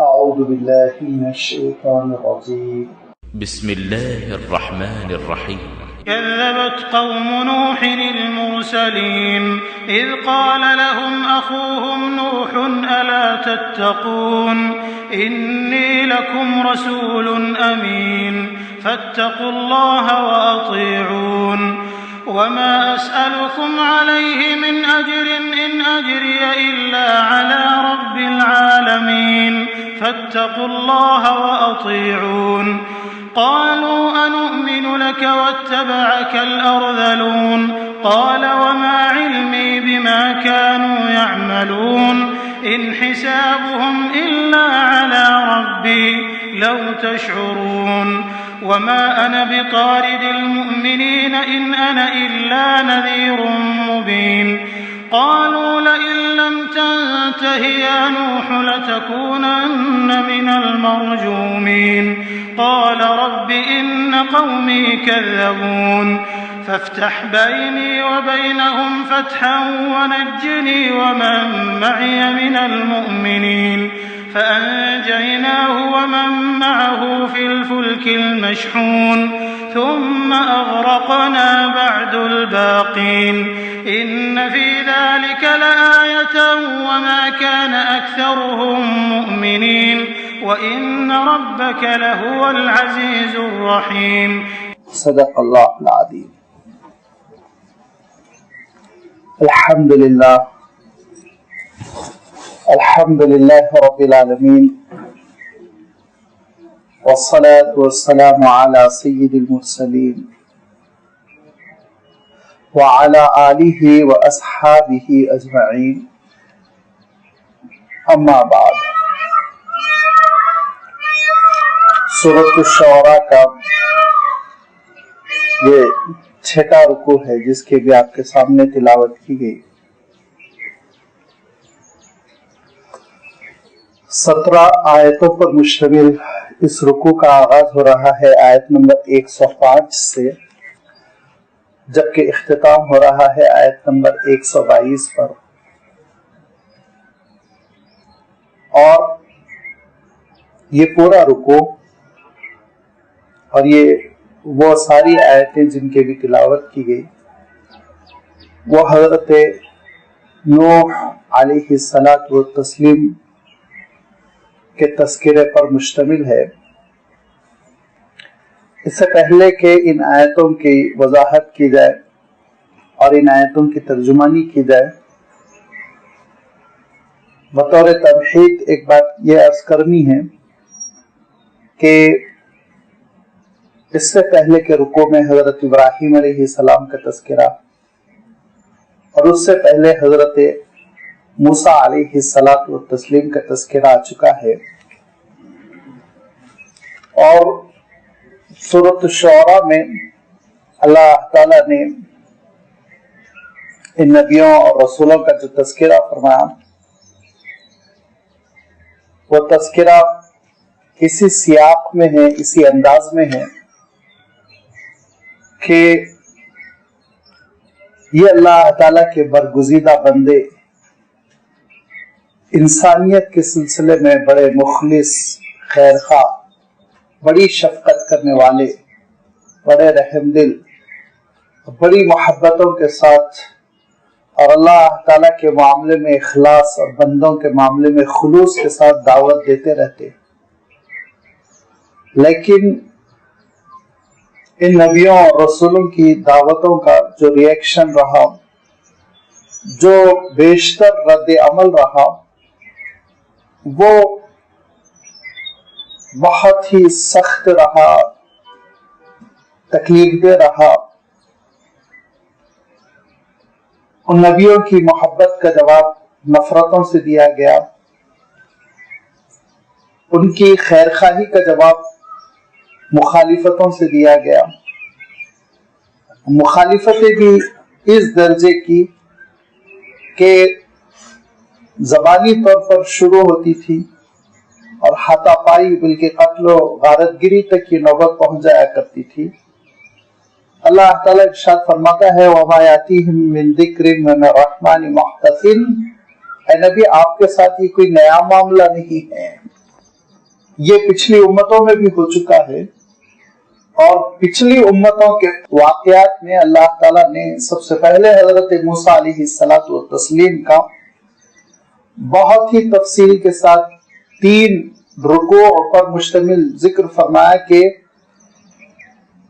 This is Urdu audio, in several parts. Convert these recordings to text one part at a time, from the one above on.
أعوذ بالله من الشيطان الرجيم بسم الله الرحمن الرحيم كذبت قوم نوح المرسلين إذ قال لهم أخوهم نوح ألا تتقون إني لكم رسول أمين فاتقوا الله وأطيعون وما أسألكم عليه من أجر إن أجري إلا على رب العالمين فاتقوا الله وأطيعون قالوا أنؤمن لك واتبعك الأرذلون قال وما علمي بما كانوا يعملون إن حسابهم إلا على ربي لو تشعرون وما أنا بطارد المؤمنين إن أنا إلا نذير مبين قالوا لئن لم تنته يا نوح لتكونن من المرجومين قال رب إن قومي كذبون فافتح بيني وبينهم فتحا ونجني ومن معي من المؤمنين فأنجيناه ومن معه في الفلك المشحون ثم أغرقنا بعد الباقين إن في ذلك لآية وما كان أكثرهم مؤمنين وإن ربك لهو العزيز الرحيم. صدق الله العظيم. الحمد لله رب العالمين والصلاة والسلام على سيد المرسلين وعلى آله وأصحابه أجمعين أما بعد. سورۃ الشعراء کا یہ چھٹا رکوع ہے جس کی بھی آپ کے سامنے تلاوت کی گئی. 17 آیتوں پر مشتمل اس رکوع کا آغاز ہو رہا ہے آیت نمبر 105 سے، جبکہ اختتام ہو رہا ہے آیت نمبر 122 پر. اور یہ پورا رکوع اور یہ وہ ساری آیتیں جن کی بھی تلاوت کی گئی وہ حضرت نوح علیہ الصلاۃ والتسلیم کے تذکرے پر مشتمل ہے. اس سے پہلے کہ ان آیتوں کی وضاحت کی جائے اور ان آیتوں کی ترجمانی کی جائے، بطور تمہید ایک بات یہ عرض کرنی ہے کہ اس سے پہلے کے رکوع میں حضرت ابراہیم علیہ السلام کا تذکرہ اور اس سے پہلے حضرت موسیٰ علیہ الصلاۃ والتسلیم کا تذکرہ آ چکا ہے. اور سورۃ الشعراء میں اللہ تعالیٰ نے ان نبیوں اور رسولوں کا جو تذکرہ فرمایا وہ تذکرہ اسی سیاق میں ہے، اسی انداز میں ہے کہ یہ اللہ تعالیٰ کے برگزیدہ بندے انسانیت کے سلسلے میں بڑے مخلص، خیر خواہ، بڑی شفقت کرنے والے، بڑے رحم دل، بڑی محبتوں کے ساتھ اور اللہ تعالیٰ کے معاملے میں اخلاص اور بندوں کے معاملے میں خلوص کے ساتھ دعوت دیتے رہتے. لیکن ان نبیوں اور رسولوں کی دعوتوں کا جو ریئیکشن رہا، جو بیشتر رد عمل رہا، وہ بہت ہی سخت رہا، تکلیف دہ رہا. ان نبیوں کی محبت کا جواب نفرتوں سے دیا گیا، ان کی خیر خواہی کا جواب مخالفتوں سے دیا گیا. مخالفتیں بھی اس درجے کی کہ زبانی طور پر شروع ہوتی تھی اور ہاتھا پائی بلکہ قتل و غارت گری تک کی نوبت پہنچ جایا کرتی تھی. اللہ تعالیٰ ارشاد فرماتا ہے وَمَا يَأْتِيهِم مِّن ذِكْرٍ مِّنَ الرَّحْمَٰنِ مُحْدَثٍ، اے نبی آپ کے ساتھ یہ کوئی نیا معاملہ نہیں ہے، یہ پچھلی امتوں میں بھی ہو چکا ہے، اور پچھلی امتوں کے واقعات میں اللہ تعالیٰ نے سب سے پہلے حضرت موسیٰ علیہ الصلوۃ والتسلیم کا بہت ہی تفصیل کے ساتھ 3 رکوع پر مشتمل ذکر فرمایا کہ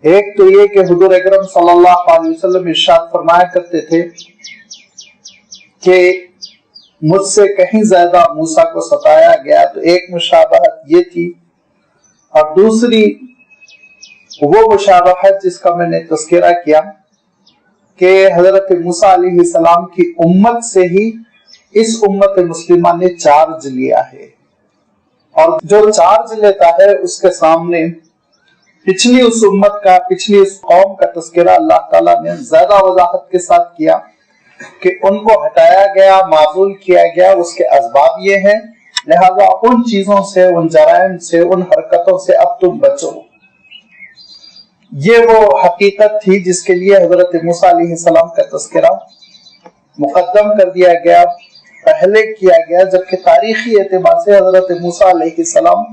ایک تو یہ کہ حضور اکرم صلی اللہ علیہ وسلم ارشاد فرمایا کرتے تھے کہ مجھ سے کہیں زیادہ موسیٰ کو ستایا گیا، تو ایک مشابہت یہ تھی، اور دوسری وہ مشابہت جس کا میں نے تذکرہ کیا کہ حضرت موسیٰ علیہ السلام کی امت سے ہی اس امت مسلمہ نے چارج لیا ہے، اور جو چارج لیتا ہے اس کے سامنے پچھلی اس امت کا، پچھلی اس قوم کا تذکرہ اللہ تعالیٰ نے زیادہ وضاحت کے ساتھ کیا کہ ان کو ہٹایا گیا، معزول کیا گیا، اس کے اسباب یہ ہیں، لہذا ان چیزوں سے، ان جرائم سے، ان حرکتوں سے اب تم بچو۔ یہ وہ حقیقت تھی جس کے لیے حضرت موسیٰ علیہ السلام کا تذکرہ مقدم کر دیا گیا، پہلے کیا گیا، جبکہ تاریخی اعتبار سے حضرت موسیٰ علیہ السلام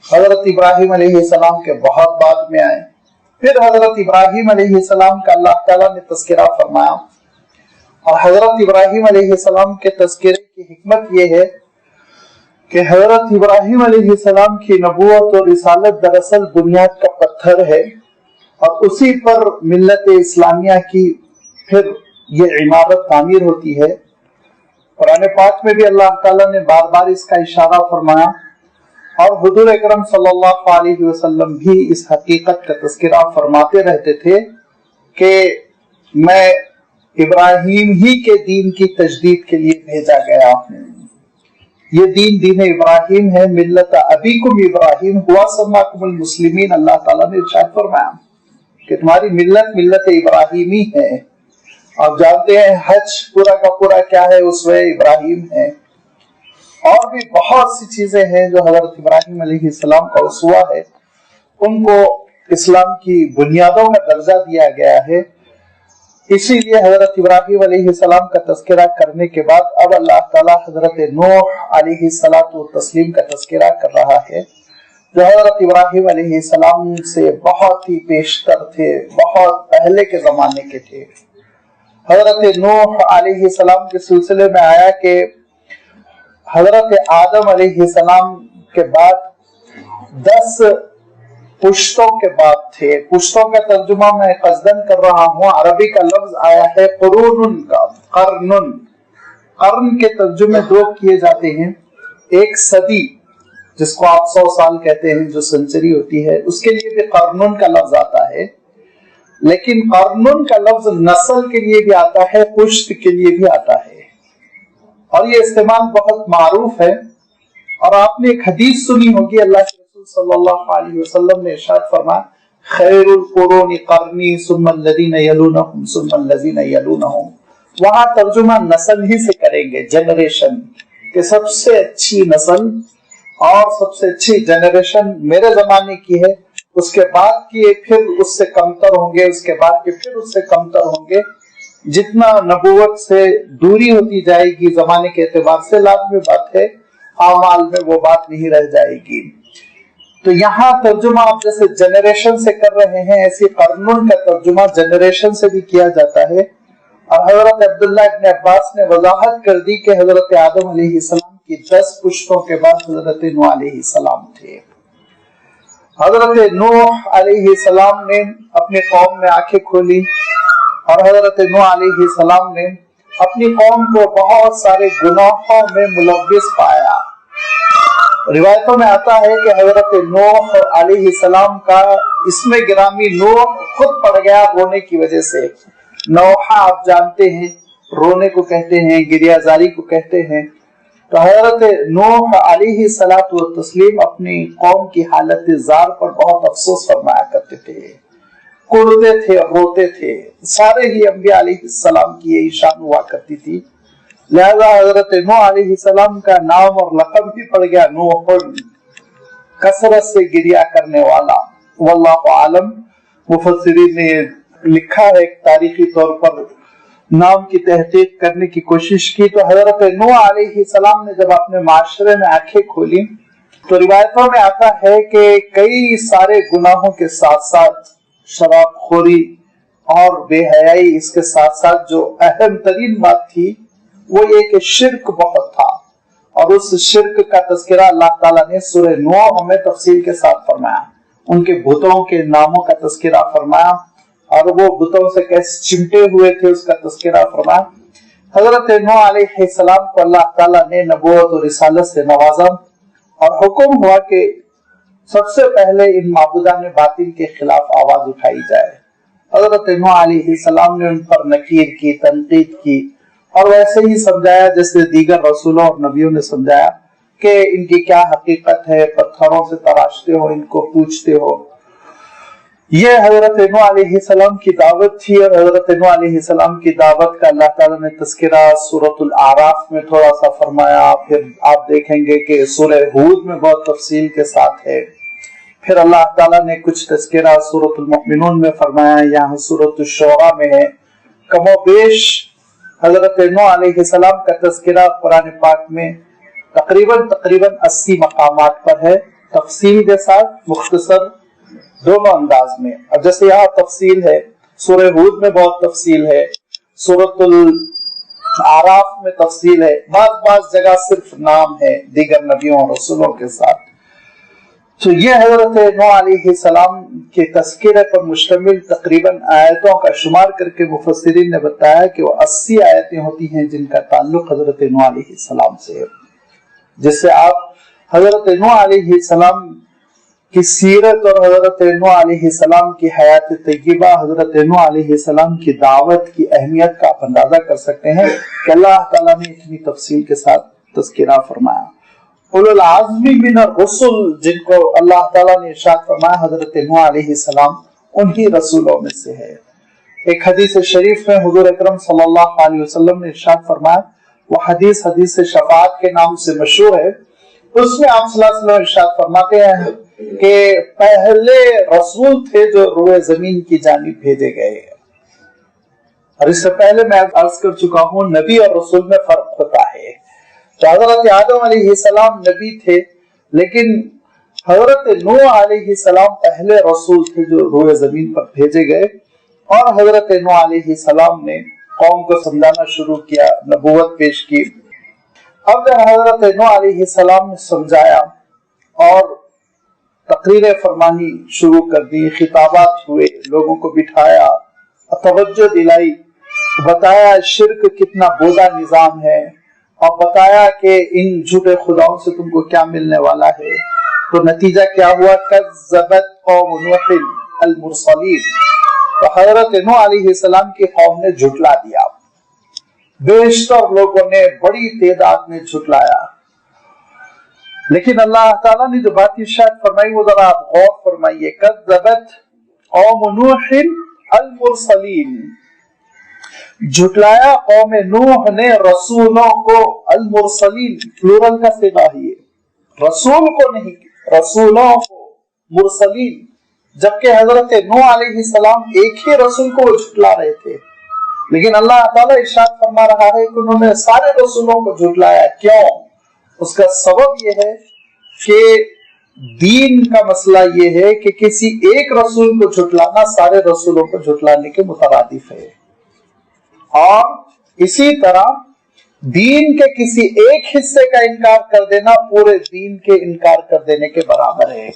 حضرت ابراہیم علیہ السلام کے بہت بعد میں آئے۔ پھر حضرت ابراہیم علیہ السلام کا اللہ تعالیٰ نے تذکرہ فرمایا، اور حضرت ابراہیم علیہ السلام کے تذکرے کی حکمت یہ ہے کہ حضرت ابراہیم علیہ السلام کی نبوت اور رسالت دراصل بنیاد کا پتھر ہے، اور اسی پر ملت اسلامیہ کی پھر یہ عمارت تعمیر ہوتی ہے۔ قرآن پاک میں بھی اللہ تعالیٰ نے بار بار اس کا اشارہ فرمایا، اور حضور اکرم صلی اللہ علیہ وسلم بھی اس حقیقت کا تذکرہ فرماتے رہتے تھے کہ میں ابراہیم ہی کے دین کی تجدید کے لیے بھیجا گیا ہوں۔ یہ دین ابراہیم ہے، ملت ابیکم ابراہیم ہوا سماکم المسلمین، اللہ تعالیٰ نے ارشاد فرمایا کہ تمہاری ملت ابراہیمی ہے۔ آپ جانتے ہیں حج پورا کا پورا کیا ہے، اسوہ ابراہیم ہے، اور بھی بہت سی چیزیں ہیں جو حضرت ابراہیم علیہ السلام کا اسوہ ہے، ان کو اسلام کی بنیادوں کا درجہ دیا گیا ہے۔ اسی لیے حضرت ابراہیم علیہ السلام کا تذکرہ کرنے کے بعد اب اللہ تعالیٰ حضرت نوح علیہ الصلوۃ والتسلیم کا تذکرہ کر رہا ہے، جو حضرت ابراہیم علیہ السلام سے بہت ہی پیشتر تھے، بہت پہلے کے زمانے کے تھے۔ حضرت نوح علیہ السلام کے سلسلے میں آیا کہ حضرت آدم علیہ السلام کے بعد 10 پشتوں کے بعد تھے۔ پشتوں کا ترجمہ میں قصدن کر رہا ہوں، عربی کا لفظ آیا ہے قرون کا، قرن۔ قرن کے ترجمے 2 کیے جاتے ہیں، ایک صدی جس کو آپ 100 سال کہتے ہیں، جو سنچری ہوتی ہے، اس کے لیے بھی قرن کا لفظ آتا ہے، لیکن قرن کا لفظ نسل کے لیے بھی آتا ہے، پشت کے لیے بھی آتا ہے، اور یہ استعمال بہت معروف ہے۔ اور آپ نے ایک حدیث سنی ہوگی، اللہ کے رسول صلی اللہ علیہ وسلم نے ارشاد فرمایا خیر القرون قرنی ثم الذین یلونہم ثم الذین یلونہم۔ وہاں ترجمہ نسل ہی سے کریں گے، جنریشن، کہ سب سے اچھی نسل اور سب سے اچھی جنریشن میرے زمانے کی ہے، اس کے بعد کی پھر اس سے کمتر ہوں گے، اس کے بعد کے پھر اس سے کمتر ہوں گے۔ جتنا نبوت سے دوری ہوتی جائے گی زمانے کے اعتبار سے، لازمی بات ہے اعمال میں وہ بات نہیں رہ جائے گی۔ تو یہاں ترجمہ آپ جیسے جنریشن سے کر رہے ہیں، ایسی قرنون کا ترجمہ جنریشن سے بھی کیا جاتا ہے۔ اور حضرت عبداللہ ابن عباس نے وضاحت کر دی کہ حضرت آدم علیہ السلام کی 10 پشتوں کے بعد حضرت نوح علیہ السلام تھے۔ حضرت نوح علیہ السلام نے اپنی قوم میں آنکھیں کھولی، اور حضرت نوح علیہ السلام نے اپنی قوم کو بہت سارے گناہوں میں ملوث پایا۔ روایتوں میں آتا ہے کہ حضرت نوح علیہ السلام کا اسم گرامی نوح خود پڑ گیا رونے کی وجہ سے۔ نوحہ آپ جانتے ہیں رونے کو کہتے ہیں، گریہ زاری کو کہتے ہیں۔ تو حضرت نوح علیہ الصلوۃ والتسلیم اپنی قوم کی حالت زار پر بہت افسوس فرمایا کرتے تھے، کڑتے تھے، روتے تھے۔ سارے ہی انبیاء علیہ السلام کی یہی شان ہوا کرتی تھی، لہذا حضرت نوح علیہ السلام کا نام اور لقب بھی پڑ گیا نوح، کثرت سے گریہ کرنے والا۔ واللہ عالم، مفسرین نے لکھا ہے تاریخی طور پر نام کی تحقیق کرنے کی کوشش کی، تو حضرت نوح علیہ السلام نے جب اپنے معاشرے میں آنکھیں کھولی تو روایتوں میں آتا ہے کہ کئی سارے گناہوں کے ساتھ ساتھ شراب خوری اور بے حیائی، اس کے ساتھ ساتھ جو اہم ترین بات تھی وہ یہ کہ شرک بہت تھا، اور اس شرک کا تذکرہ اللہ تعالیٰ نے سورہ نوح میں تفصیل کے ساتھ فرمایا، ان کے بتوں کے ناموں کا تذکرہ فرمایا، اور وہ بتوں سے کیسے چمٹے ہوئے تھے اس کا تذکرہ فرمایا۔ حضرت نوح علیہ السلام کو اللہ تعالیٰ نے نبوت اور رسالت سے نوازا، اور حکم ہوا کہ سب سے پہلے ان معبودان باطل کے خلاف آواز اٹھائی جائے۔ حضرت نوح علیہ السلام نے ان پر نکیر کی، تنقید کی، اور ویسے ہی سمجھایا جیسے دیگر رسولوں اور نبیوں نے سمجھایا کہ ان کی کیا حقیقت ہے، پتھروں سے تراشتے ہو، ان کو پوچھتے ہو۔ یہ حضرت نوح علیہ السلام کی دعوت تھی، اور حضرت نوح علیہ السلام کی دعوت کا اللہ تعالیٰ نے تذکرہ سورۃ الاعراف میں تھوڑا سا فرمایا، پھر آپ دیکھیں گے کہ سورہ ہود میں بہت تفصیل کے ساتھ ہے، پھر اللہ تعالیٰ نے کچھ تذکرہ سورۃ المؤمنون میں فرمایا، یہاں سورۃ الشعراء میں ہے۔ کم و بیش حضرت نوح علیہ السلام کا تذکرہ قرآن پاک میں تقریباً 80 مقامات پر ہے، تفصیل کے ساتھ، مختصر دونوں انداز میں۔ اب جیسے یہاں تفصیل ہے، سورہ ہود میں بہت تفصیل ہے، سورۃ الاعراف میں تفصیل ہے، بعض جگہ صرف نام ہے دیگر نبیوں اور رسولوں کے ساتھ۔ تو یہ حضرت نوح علیہ السلام کے تذکرے پر مشتمل تقریباً آیتوں کا شمار کر کے مفسرین نے بتایا کہ وہ 80 آیتیں ہوتی ہیں جن کا تعلق حضرت نوح علیہ السلام سے ہے، جس سے آپ حضرت نوح علیہ السلام کی سیرت اور حضرت نوح علیہ السلام کی حیات طیبہ، حضرت نوح علیہ السلام کی دعوت کی اہمیت کا آپ اندازہ کر سکتے ہیں کہ اللہ تعالیٰ نے اتنی تفصیل کے ساتھ تذکرہ فرمایا۔ اولو العزم من الرسل جن کو اللہ تعالیٰ نے ارشاد فرمایا حضرت نوح علیہ السلام انہی رسولوں میں سے ہے۔ ایک حدیث شریف میں حضور اکرم صلی اللہ علیہ وسلم نے ارشاد فرمایا، وہ حدیث شفاعت کے نام سے مشہور ہے، اس میں آپ صلی اللہ علیہ وسلم ارشاد فرماتے ہیں کہ پہلے رسول تھے جو روئے زمین کی جانب بھیجے گئے، اور اس سے پہلے میں عرض کر چکا ہوں نبی اور رسول میں فرق ہوتا ہے۔ تو حضرت آدم علیہ السلام نبی تھے، لیکن حضرت نوح علیہ السلام پہلے رسول تھے جو روئے زمین پر بھیجے گئے، اور حضرت نوح علیہ السلام نے قوم کو سمجھانا شروع کیا، نبوت پیش کی۔ اب جب حضرت نوح علیہ السلام نے سمجھایا اور تقریریں فرمانی شروع کر دی، خطابات ہوئے، لوگوں کو بٹھایا، توجہ دلائی، بتایا شرک کتنا بودا نظام ہے، اور بتایا کہ ان جھوٹے خداؤں سے تم کو کیا ملنے والا ہے، تو نتیجہ کیا ہوا؟ کذبت قوم نوح المرسلین، تو حضرت نوح علیہ السلام کی قوم نے جھٹلا دیا، بیشتر لوگوں نے بڑی تعداد میں جھٹلایا۔ لیکن اللہ تعالیٰ نے جو بات ارشاد فرمائی وہ ذرا غور فرمائیے، کذبت قوم نوح المرسلین، جھٹلایا قوم نوح نے رسولوں کو، المرسلین پلورل کا صیغہ ہے، رسول کو نہیں، رسولوں کو، مرسلین، جبکہ حضرت نوح علیہ السلام ایک ہی رسول کو وہ جھٹلا رہے تھے، لیکن اللہ تعالیٰ ارشاد فرما رہا ہے کہ انہوں نے سارے رسولوں کو جھٹلایا۔ کیوں؟ اس کا سبب یہ ہے کہ دین کا مسئلہ یہ ہے کہ کسی ایک رسول کو جھٹلانا سارے رسولوں کو جھٹلانے کے مترادف ہے، اور اسی طرح دین کے کسی ایک حصے کا انکار کر دینا پورے دین کے انکار کر دینے کے برابر ہے۔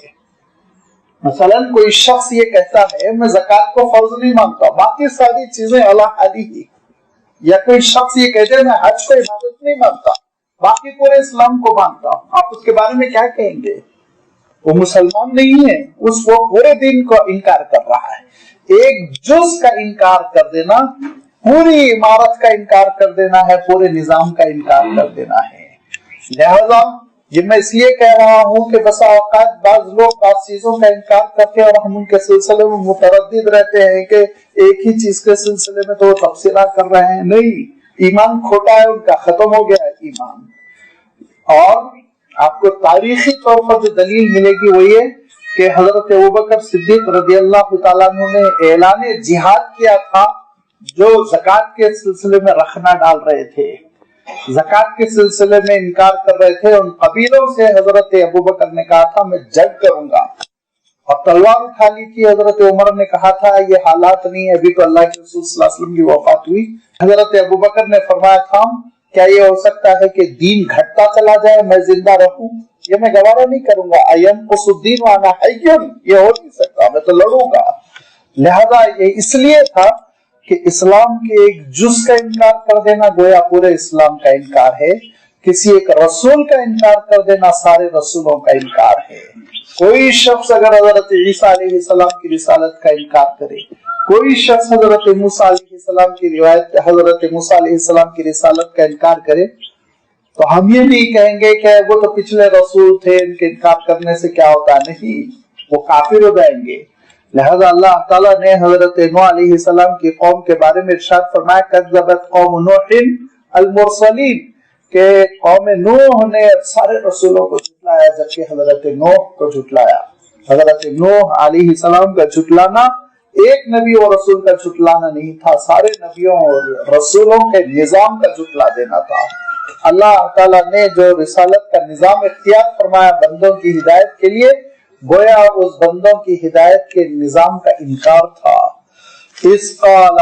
مثلا کوئی شخص یہ کہتا ہے میں زکوٰۃ کو فرض نہیں مانتا، باقی ساری چیزیں اللہ علی ہی، یا کوئی شخص یہ کہتے ہیں میں حج کو عبادت نہیں مانتا، باقی پورے اسلام کو مانتا ہوں، آپ اس کے بارے میں کیا کہیں گے؟ وہ مسلمان نہیں ہے، وہ پورے دین کو انکار کر رہا ہے۔ ایک جز کا انکار کر دینا پوری عمارت کا انکار کر دینا ہے، پورے نظام کا انکار کر دینا ہے۔ لہذا یہ میں اس لیے کہہ رہا ہوں کہ بسا اوقات بعض لوگ بعض چیزوں کا انکار کرتے ہیں اور ہم ان کے سلسلے میں متردد رہتے ہیں کہ ایک ہی چیز کے سلسلے میں تو وہ تبصرہ کر رہے ہیں، نہیں، ایمان کھوٹا ہے ان کا، ختم ہو گیا ہے ایمان۔ اور آپ کو تاریخی طور پر جو دلیل ملے گی وہ یہ کہ حضرت ابوبکر صدیق رضی اللہ تعالیٰ عنہ نے اعلان جہاد کیا تھا جو زکوٰۃ کے سلسلے میں رکھنا ڈال رہے تھے، زکات کے سلسلے میں انکار کر رہے تھے، ان قبیلوں سے حضرت ابوبکر نے کہا تھا میں جنگ کروں گا، اور تلوار اٹھا لی تھی۔ حضرت عمر نے کہا تھا یہ حالات نہیں، ابھی تو اللہ کے رسول صلی اللہ علیہ وسلم کی وفات ہوئی۔ حضرت ابوبکر نے فرمایا تھا کیا یہ ہو سکتا ہے کہ دین گھٹتا چلا جائے میں زندہ رہوں؟ یہ میں گوارا نہیں کروں گا۔ اینقص الدین وانا حی، یہ ہو نہیں سکتا، میں تو لڑوں گا۔ لہذا یہ اس لیے تھا کہ اسلام کے ایک جز کا انکار کر دینا گویا پورے اسلام کا انکار ہے، کسی ایک رسول کا انکار کر دینا سارے رسولوں کا انکار ہے۔ کوئی شخص اگر حضرت عیسیٰ علیہ السلام کی رسالت کا انکار کرے، کوئی شخص حضرت موسیٰ علیہ السلام کی روایت حضرت موسیٰ علیہ السلام کی رسالت کا انکار کرے، تو ہم یہ نہیں کہیں گے کہ وہ تو پچھلے رسول تھے، ان کے انکار کرنے سے کیا ہوتا ہے، نہیں، وہ کافر ہو جائیں گے۔ لہذا اللہ تعالیٰ نے حضرت نوح علیہ السلام کی قوم کے بارے میں ارشاد فرمایا کذبت قوم نوح المرسلین، کہ قوم نوح نے سارے رسولوں کو جھٹلایا جبکہ حضرت نوح کو جھٹلایا۔ حضرت نوح علیہ السلام کا جھٹلانا ایک نبی اور رسول کا جھٹلانا نہیں تھا، سارے نبیوں اور رسولوں کے نظام کا جھٹلا دینا تھا۔ اللہ تعالیٰ نے جو رسالت کا نظام اختیار فرمایا بندوں کی ہدایت کے لیے، گویا اس بندوں کی ہدایت کے نظام کا انکار تھا۔ اس قال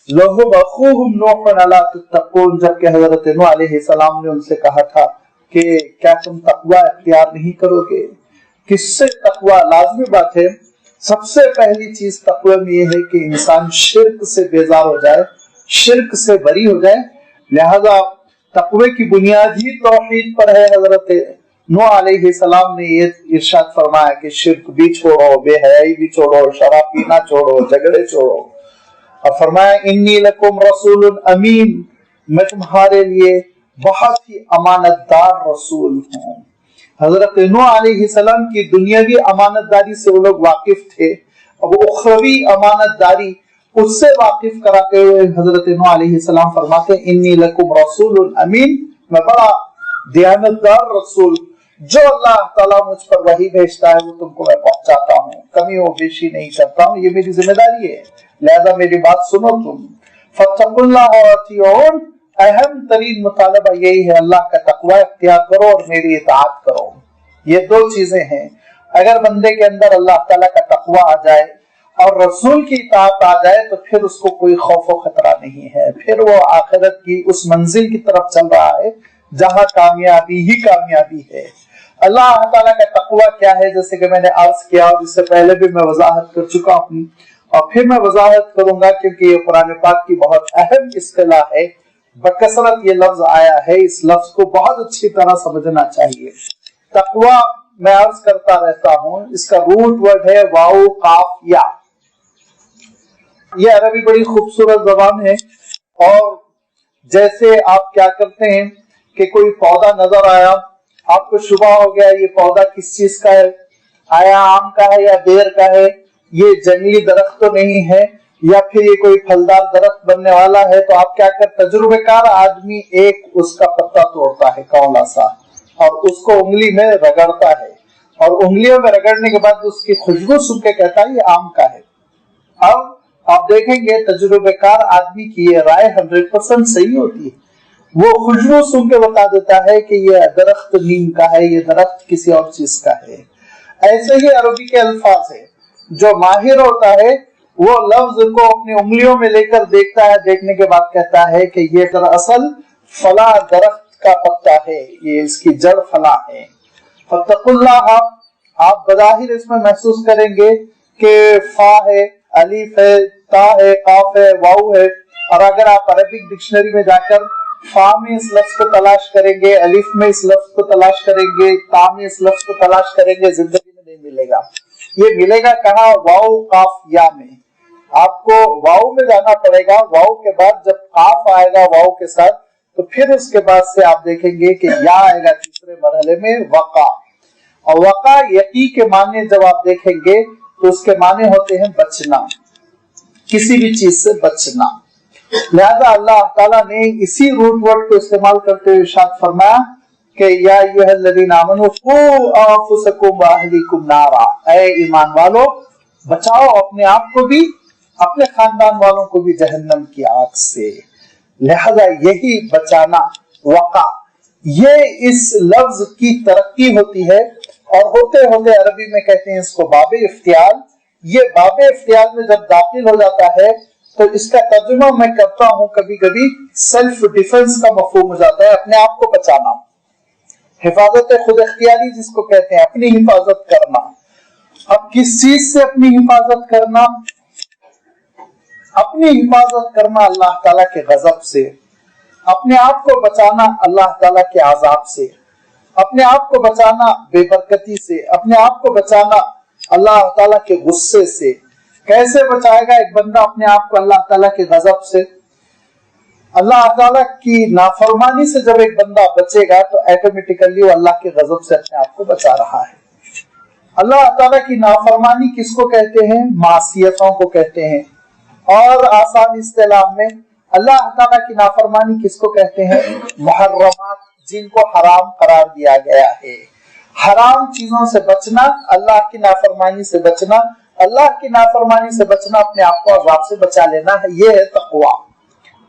لهم اخوهم نوح الا تتقون، جبکہ حضرت نوح علیہ السلام نے ان سے کہا تھا کہ کیا تم تقوی اختیار نہیں کرو گے؟ کس سے تقوی؟ لازمی بات ہے، سب سے پہلی چیز تقوی میں یہ ہے کہ انسان شرک سے بیزار ہو جائے، شرک سے بری ہو جائے۔ لہذا تقوی کی بنیاد ہی توحید پر ہے۔ حضرت نوح علیہ السلام نے یہ ارشاد فرمایا کہ شرک بھی چھوڑو، بے حیائی بھی چھوڑو، شراب پینا چھوڑو، جھگڑے چھوڑو، اور فرمایا انی لکم رسول امین، میں تمہارے لیے بہت ہی امانت دار رسول ہوں۔ حضرت نوح علیہ السلام کی دنیاوی امانت داری سے وہ لوگ واقف تھے، اب اخروی امانت داری اس سے واقف کراتے ہوئے حضرت نوح علیہ السلام فرماتے انی لکم رسول امین، میں بڑا دیانتدار رسول، جو اللہ تعالیٰ مجھ پر وحی بھیجتا ہے وہ تم کو میں پہنچاتا ہوں، کمی و بیشی نہیں کرتا ہوں، یہ میری ذمہ داری ہے، لہذا میری بات سنو تم۔ فاتقوا اللہ واطیعون، اہم ترین مطالبہ یہی ہے اللہ کا تقوی اختیار کرو اور میری اطاعت کرو۔ یہ دو چیزیں ہیں، اگر بندے کے اندر اللہ تعالیٰ کا تقوی آ جائے اور رسول کی اطاعت آ جائے تو پھر اس کو کوئی خوف و خطرہ نہیں ہے، پھر وہ آخرت کی اس منزل کی طرف چل رہا ہے جہاں کامیابی ہی کامیابی ہے۔ اللہ تعالیٰ کا تقوی کیا ہے؟ جیسے کہ میں نے عرض کیا اور اس سے پہلے بھی میں وضاحت کر چکا ہوں، اور پھر میں وضاحت کروں گا کیونکہ یہ قرآن پاک کی بہت اہم اصطلاح ہے، بکثرت یہ لفظ آیا ہے، اس لفظ کو بہت اچھی طرح سمجھنا چاہیے۔ تقوی میں عرض کرتا رہتا ہوں، اس کا روٹ ورڈ ہے واو قاف یا۔ یہ عربی بڑی خوبصورت زبان ہے، اور جیسے آپ کیا کرتے ہیں کہ کوئی پودا نظر آیا، آپ کو شبہ ہو گیا یہ پودا کس چیز کا ہے، آیا آم کا ہے یا بیر کا ہے، یہ جنگلی درخت تو نہیں ہے، یا پھر یہ کوئی پھلدار درخت بننے والا ہے، تو آپ کیا کر تجربہ کار آدمی ایک اس کا پتا توڑتا ہے کولا سا، اور اس کو انگلی میں رگڑتا ہے، اور انگلیوں میں رگڑنے کے بعد اس کی خوشبو سن کے کہتا ہے یہ آم کا ہے۔ اب آپ دیکھیں گے تجربہ کار آدمی کی یہ رائے 100% صحیح ہوتی ہے، وہ خوشبو سن کے بتا دیتا ہے کہ یہ درخت نیم کا ہے، یہ درخت کسی اور چیز کا ہے۔ ایسے ہی عربی کے الفاظ ہے، جو ماہر ہوتا ہے وہ لفظ کو اپنی انگلیوں میں لے کر دیکھتا ہے، دیکھنے کے بعد کہتا ہے کہ یہ دراصل فلاں درخت کا پتا ہے، یہ اس کی جڑ فلاں ہے۔ فاتقوا اللہ، آپ بظاہر اس میں محسوس کریں گے کہ فا ہے، الف ہے، تا ہے، قاف ہے، واو ہے، اور اگر آپ عربک ڈکشنری میں جا کر فا میں اس لفظ کو تلاش کریں گے، الف میں اس لفظ کو تلاش کریں گے، تا میں اس لفظ کو تلاش کریں گے، زندگی میں نہیں ملے گا۔ یہ ملے گا کہاں؟ واو قاف یا میں۔ آپ کو واو میں جانا پڑے گا، واو کے بعد جب قاف آئے گا واو کے ساتھ تو پھر اس کے بعد سے آپ دیکھیں گے کہ یا آئے گا تیسرے مرحلے میں وقع، اور وقع یقی کے معنی جب آپ دیکھیں گے تو اس کے معنی ہوتے ہیں بچنا، کسی بھی چیز سے بچنا۔ لہذا اللہ تعالیٰ نے اسی روٹ ورڈ کو استعمال کرتے ہوئے ارشاد فرمایا کہ یا ایھا الذین آمنوا قوا انفسکم واہلیکم نارا، اے ایمان والو بچاؤ اپنے آپ کو بھی، اپنے خاندان والوں کو بھی جہنم کی آگ سے۔ لہذا یہی بچانا وقع، یہ اس لفظ کی ترقی ہوتی ہے اور ہوتے ہوتے عربی میں کہتے ہیں اس کو باب افتعال. یہ باب افتعال میں جب داخل ہو جاتا ہے تو اس کا ترجمہ میں کرتا ہوں کبھی کبھی سیلف ڈیفنس کا مفہوم ہو جاتا ہے، اپنے آپ کو بچانا، حفاظت خود اختیاری جس کو کہتے ہیں، اپنی حفاظت کرنا. اب کس چیز سے اپنی حفاظت کرنا؟ اپنی حفاظت کرنا اللہ تعالیٰ کے غضب سے، اپنے آپ کو بچانا اللہ تعالیٰ کے عذاب سے، اپنے آپ کو بچانا بے برکتی سے، اپنے آپ کو بچانا اللہ تعالیٰ کے غصے سے. کیسے بچائے گا ایک بندہ اپنے آپ کو اللہ تعالیٰ کے غضب سے؟ اللہ تعالیٰ کی نافرمانی سے جب ایک بندہ بچے گا تو ایٹومیٹیکلی وہ اللہ کے غضب سے اپنے آپ کو بچا رہا ہے. اللہ تعالیٰ کی نافرمانی کس کو کہتے ہیں؟ معصیتوں کو کہتے ہیں. اور آسان اصطلاح میں اللہ تعالیٰ کی نافرمانی کس کو کہتے ہیں؟ محرمات، جن کو حرام قرار دیا گیا ہے. حرام چیزوں سے بچنا، اللہ کی نافرمانی سے بچنا، اللہ کی نافرمانی سے بچنا اپنے آپ کو عذاب سے بچا لینا ہے. یہ ہے تقوی.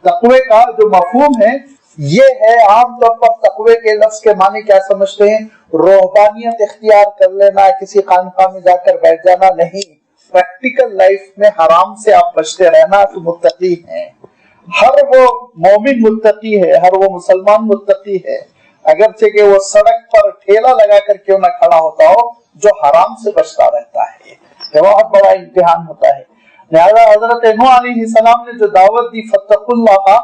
تقوی کا جو مفہوم ہے یہ ہے، عام طور پر تقوی کے لفظ کے معنی کیا سمجھتے ہیں؟ روحانیت اختیار کر لینا، کسی خانقاہ میں جا کر بیٹھ جانا نہیں. پریکٹیکل لائف میں حرام سے آپ بچتے رہنا تو متقی ہیں. ہر وہ مومن متقی ہے، ہر وہ مسلمان متقی ہے، اگرچہ کہ وہ سڑک پر ٹھیلا لگا کر کیوں نہ کھڑا ہوتا ہو، جو حرام سے بچتا رہتا ہے. یہ بہت بڑا امتحان ہوتا ہے. لہذا حضرت نوح علیہ السلام نے جو دعوت دی فتقوا اللہ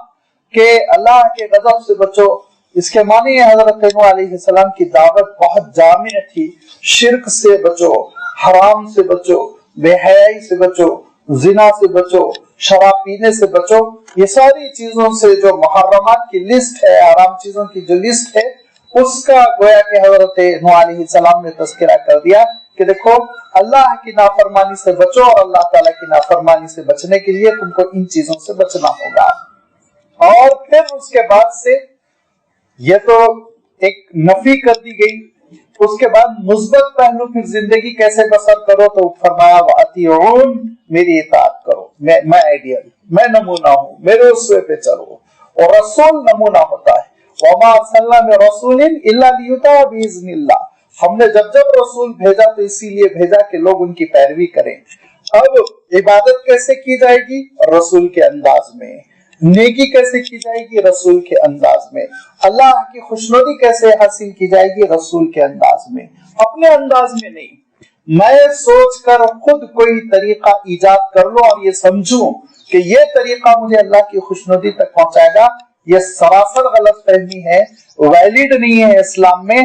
کہ اللہ کے غضب سے بچو، اس کے معنی حضرت نوح علیہ السلام کی دعوت بہت جامع تھی. شرک سے بچو، حرام سے بچو، بے حیائی سے بچو، زنا سے بچو، شراب پینے سے بچو. یہ ساری چیزوں سے جو محرمات کی لسٹ ہے، حرام چیزوں کی جو لسٹ ہے، اس کا گویا کہ حضرت نوح علیہ السلام نے تذکرہ کر دیا کہ دیکھو اللہ کی نافرمانی سے بچو، اور اللہ تعالیٰ کی نافرمانی سے بچنے کے لیے تم کو ان چیزوں سے بچنا ہوگا. اور پھر اس کے بعد سے یہ تو ایک نفی کر دی گئی، اس کے بعد مثبت پہلو پھر زندگی کیسے بسر کرو تو فرمایا وَأَطِيعُونِ، میری اطاعت کرو، میں آئیڈیل، میں نمونہ ہوں، میرے اسوے پہ چلو. اور رسول نمونہ ہوتا ہے. وَمَا أَرْسَلْنَا مِن رَّسُولٍ إِلَّا لِيُطَاعَ بِإِذْنِ اللَّهِ، ہم نے جب رسول بھیجا تو اسی لیے بھیجا کہ لوگ ان کی پیروی کریں. اب عبادت کیسے کی جائے گی؟ رسول کے انداز میں. نیکی کیسے کی جائے گی؟ رسول کے انداز میں. اللہ کی خوشنودی کیسے حاصل کی جائے گی؟ رسول کے انداز میں. اپنے انداز میں نہیں. میں سوچ کر خود کوئی طریقہ ایجاد کر لوں اور یہ سمجھوں کہ یہ طریقہ مجھے اللہ کی خوشنودی تک پہنچائے گا، یہ سراسر غلط فہمی ہے، ویلڈ نہیں ہے اسلام میں.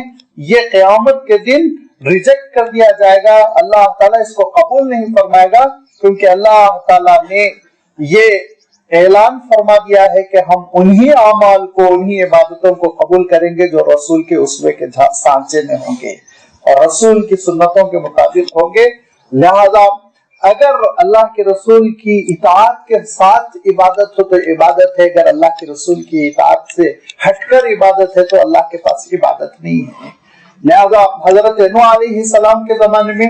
یہ قیامت کے دن ریجیکٹ کر دیا جائے گا. اللہ تعالیٰ اس کو قبول نہیں فرمائے گا، کیونکہ اللہ تعالیٰ نے یہ اعلان فرما دیا ہے کہ ہم انہی اعمال کو، انہی عبادتوں کو قبول کریں گے جو رسول کے اسوے کے سانچے میں ہوں گے اور رسول کی سنتوں کے مطابق ہوں گے. لہذا اگر اللہ کے رسول کی اطاعت کے ساتھ عبادت ہو تو عبادت ہے، اگر اللہ کے رسول کی اطاعت سے ہٹ کر عبادت ہے تو اللہ کے پاس عبادت نہیں ہے. لہذا حضرت نوح علیہ السلام کے زمانے میں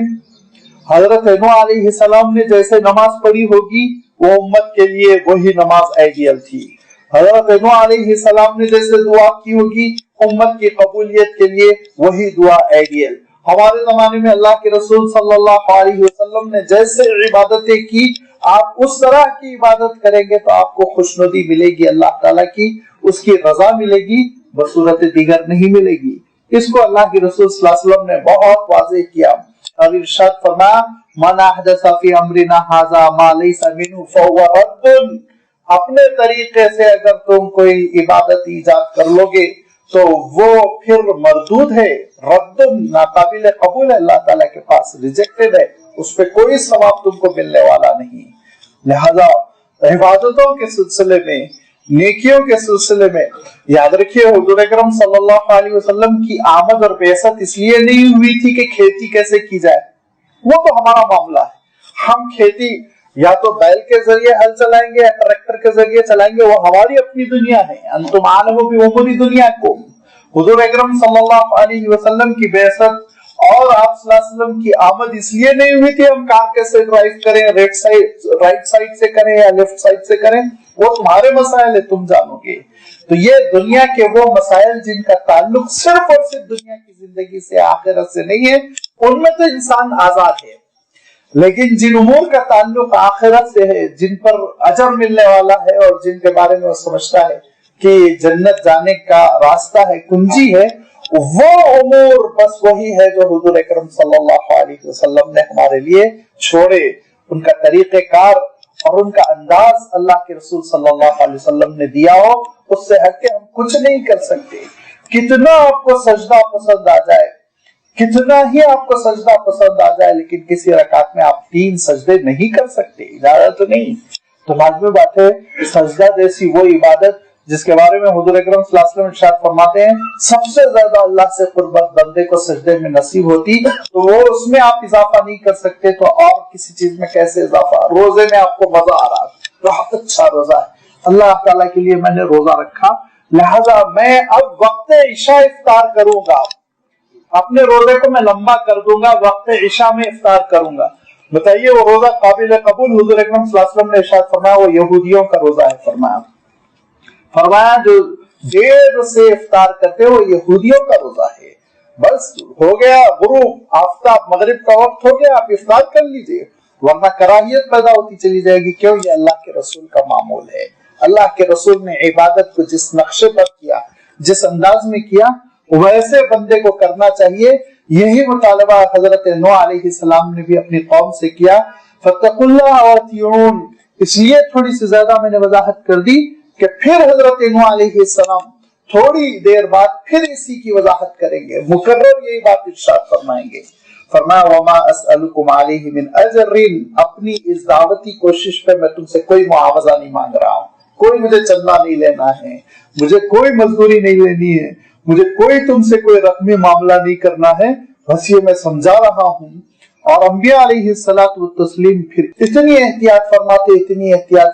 حضرت نوح علیہ السلام نے جیسے نماز پڑھی ہوگی وہ امت کے لیے وہی نماز آئیڈیل تھی. حضرت نوح علیہ السلام نے جیسے دعا کی ہوگی امت کی قبولیت کے لیے وہی دعا آئیڈیل. ہمارے زمانے میں اللہ کے رسول صلی اللہ علیہ وسلم نے جیسے عبادتیں کی، آپ اس طرح کی عبادت کریں گے تو آپ کو خوشنودی ملے گی اللہ تعالیٰ کی، اس کی رضا ملے گی، بصورت دیگر نہیں ملے گی. اس کو اللہ کے رسول صلی اللہ علیہ وسلم نے بہت واضح کیا اور ارشاد فرمایا من احدث فی امرنا ھذا ما لیس منہ فہو رد. اپنے طریقے سے اگر تم کوئی عبادت ایجاد کر لو گے تو وہ پھر مردود ہے، رد، ناقابل قبول ہے، اللہ تعالیٰ کے پاس ریجیکٹڈ ہے، اس پہ کوئی ثواب تم کو ملنے والا نہیں. لہذا عبادتوں کے سلسلے میں، نیکیوں کے سلسلے میں یاد رکھیے حضور اکرم صلی اللہ علیہ وسلم کی آمد اور بعثت اس لیے نہیں ہوئی تھی کہ کھیتی کیسے کی جائے، وہ تو ہمارا معاملہ ہے. ہم کھیتی یا تو بیل کے ذریعے ہل چلائیں گے یا ٹریکٹر کے ذریعے چلائیں گے، وہ ہماری اپنی دنیا ہے. انتم عالم بامور دنیاکم. حضور اکرم صلی اللہ علیہ وسلم کی بعثت اور آپ صلی اللہ علیہ وسلم کی آمد اس لیے نہیں ہوئی تھی ہم کار کیسے ڈرائیو کریں، رائٹ سائڈ سے کریں یا لیفٹ سائڈ سے کریں، وہ تمہارے مسائل ہے، تم جانو گے۔ تو یہ دنیا کے وہ مسائل جن کا تعلق صرف اور صرف دنیا کی زندگی سے، آخرت سے نہیں ہے، ان میں تو انسان آزاد ہے، لیکن جن امور کا تعلق آخرت سے ہے، جن پر اجر ملنے والا ہے اور جن کے بارے میں وہ سمجھتا ہے کہ جنت جانے کا راستہ ہے، کنجی ہے، وہ امور بس وہی ہے جو حضور اکرم صلی اللہ علیہ وسلم نے ہمارے لیے چھوڑے۔ ان کا طریقہ کار اور ان کا انداز اللہ کے رسول صلی اللہ علیہ وسلم نے دیا ہو، اس سے ہٹ کے ہم کچھ نہیں کر سکتے۔ کتنا آپ کو سجدہ پسند آ جائے، کتنا ہی آپ کو سجدہ پسند آ جائے، لیکن کسی رکعت میں آپ 3 سجدے نہیں کر سکتے، اجازت نہیں۔ تو لازمی بات ہے سجدہ جیسی وہ عبادت جس کے بارے میں حضور اکرم صلی اللہ علیہ وسلم ارشاد فرماتے ہیں سب سے زیادہ اللہ سے قربت بندے کو سجدے میں نصیب ہوتی، تو وہ اس میں آپ اضافہ نہیں کر سکتے، تو اور کسی چیز میں کیسے اضافہ؟ روزے میں آپ کو مزہ آ رہا ہے، بہت اچھا روزہ ہے، اللہ تعالیٰ کے لیے میں نے روزہ رکھا، لہذا میں اب وقت عشاء افطار کروں گا، اپنے روزے کو میں لمبا کر دوں گا، وقت عشاء میں افطار کروں گا۔ بتائیے وہ روزہ قابل قبول؟ حضور اکرم صلی اللہ علیہ وسلم نے ارشاد فرمایا وہ یہودیوں کا روزہ ہے، فرمایا جو دیر سے افطار کرتے وہ یہودیوں کا روزہ ہے۔ بس ہو گیا غروب، آفتاب مغرب کا وقت ہو گیا، آپ افطار کر لیجئے، ورنہ کراہیت پیدا ہوتی چلی جائے گی۔ کیوں؟ یہ اللہ کے رسول کا معمول ہے۔ اللہ کے رسول نے عبادت کو جس نقشے پر کیا، جس انداز میں کیا، ویسے بندے کو کرنا چاہیے۔ یہی مطالبہ حضرت نوح علیہ السلام نے بھی اپنی قوم سے کیا، فاتقوا اللہ واطیعون۔ اس لیے تھوڑی سی زیادہ میں نے وضاحت کر دی کہ پھر حضرت نوح علیہ السلام تھوڑی دیر بعد پھر اسی کی وضاحت کریں گے، مکرر یہی بات ارشاد فرمائیں گے۔ فرمایا وما اسألکم علیہ من اجر، اپنی اس دعوتی کوشش پہ میں تم سے کوئی معاوضہ نہیں مانگ رہا ہوں، کوئی مجھے چندہ نہیں لینا ہے، مجھے کوئی مزدوری نہیں لینی ہے، مجھے کوئی تم سے کوئی رقمی معاملہ نہیں کرنا ہے، بس یہ میں سمجھا رہا ہوں۔ اور انبیاء علیہ الصلوۃ والتسلیم پھر اتنی احتیاط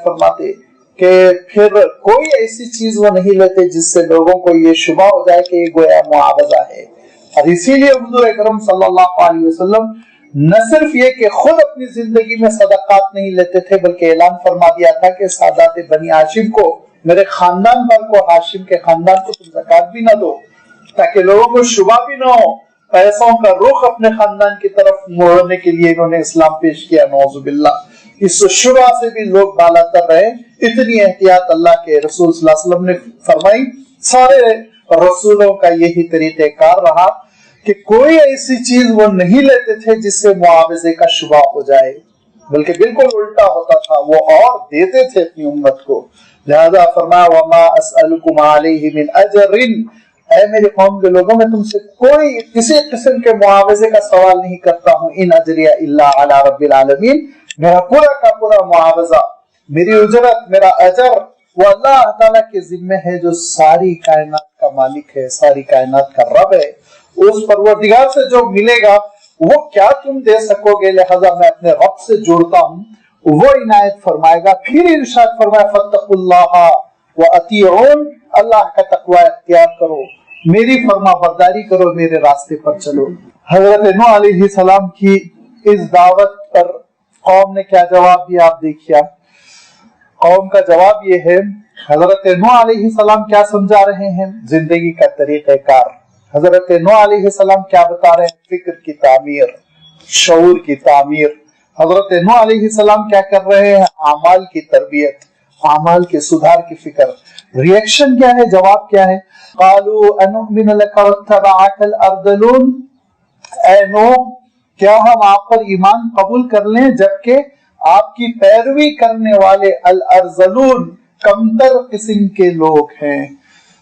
فرماتے کہ پھر کوئی ایسی چیز وہ نہیں لیتے جس سے لوگوں کو یہ شبہ ہو جائے کہ یہ گویا معاوضہ ہے۔ اور اسی لیے حضور اکرم صلی اللہ علیہ وسلم نہ صرف یہ کہ خود اپنی زندگی میں صدقات نہیں لیتے تھے، بلکہ اعلان فرما دیا تھا کہ سادات بنی ہاشم کو، میرے خاندان پر کو، ہاشم کے خاندان کو تم زکات بھی نہ دو، تاکہ لوگوں کو شبہ بھی نہ ہو۔ پیسوں کا رخ اپنے خاندان کی طرف موڑنے کے لیے انہوں نے اسلام پیش کیا، نعوذ باللہ، اس شبہ سے بھی لوگ بالا تر رہے۔ اتنی احتیاط اللہ کے رسول صلی اللہ علیہ وسلم نے فرمائی۔ سارے رسولوں کا یہی طریقہ کار رہا کہ کوئی ایسی چیز وہ نہیں لیتے تھے جس سے معاوضے کا شبہ ہو جائے، بلکہ بالکل الٹا ہوتا تھا، وہ اور دیتے تھے اپنی امت کو۔ لہذا فرمایا وما اسألکم علیہ من اجر، اے میری قوم کے لوگوں میں تم سے کوئی کسی قسم کے معاوضے کا سوال نہیں کرتا ہوں، ان اجریہ الا علی رب العالمین، میرا پورا کا پورا معاوضہ، میری اجرت، میرا اجر وہ اللہ تعالیٰ کے ذمہ ہے جو ساری کائنات کا مالک ہے، ساری کائنات کا رب ہے۔ اس پروردگار سے جو ملے گا وہ کیا تم دے سکو گے، لہذا میں اپنے رب سے جوڑتا ہوں، وہ عنایت فرمائے گا۔ پھر ارشاد فرمایا فاتقوا اللہ واطیعون، اللہ کا تقوی اختیار کرو، میری فرما برداری کرو، میرے راستے پر چلو۔ حضرت نوح علیہ السلام کی اس دعوت پر قوم نے کیا جواب دیا آپ دیکھیے۔ قوم کا جواب یہ ہے، حضرت نوح علیہ السلام کیا سمجھا رہے ہیں؟ زندگی کا طریقہ کار۔ حضرت نوح علیہ السلام کیا بتا رہے ہیں؟ فکر کی تعمیر، شعور کی تعمیر۔ حضرت نوح علیہ السلام کیا کر رہے ہیں؟ اعمال کی تربیت، اعمال کے سدھار کی فکر۔ ریئیکشن کیا ہے؟ جواب کیا ہے؟ قالوا انؤمن لك واتبعك الارذلون، اے نوح کیا ہم آپ پر ایمان قبول کر لیں جبکہ آپ کی پیروی کرنے والے الارذلون کمتر قسم کے لوگ ہیں۔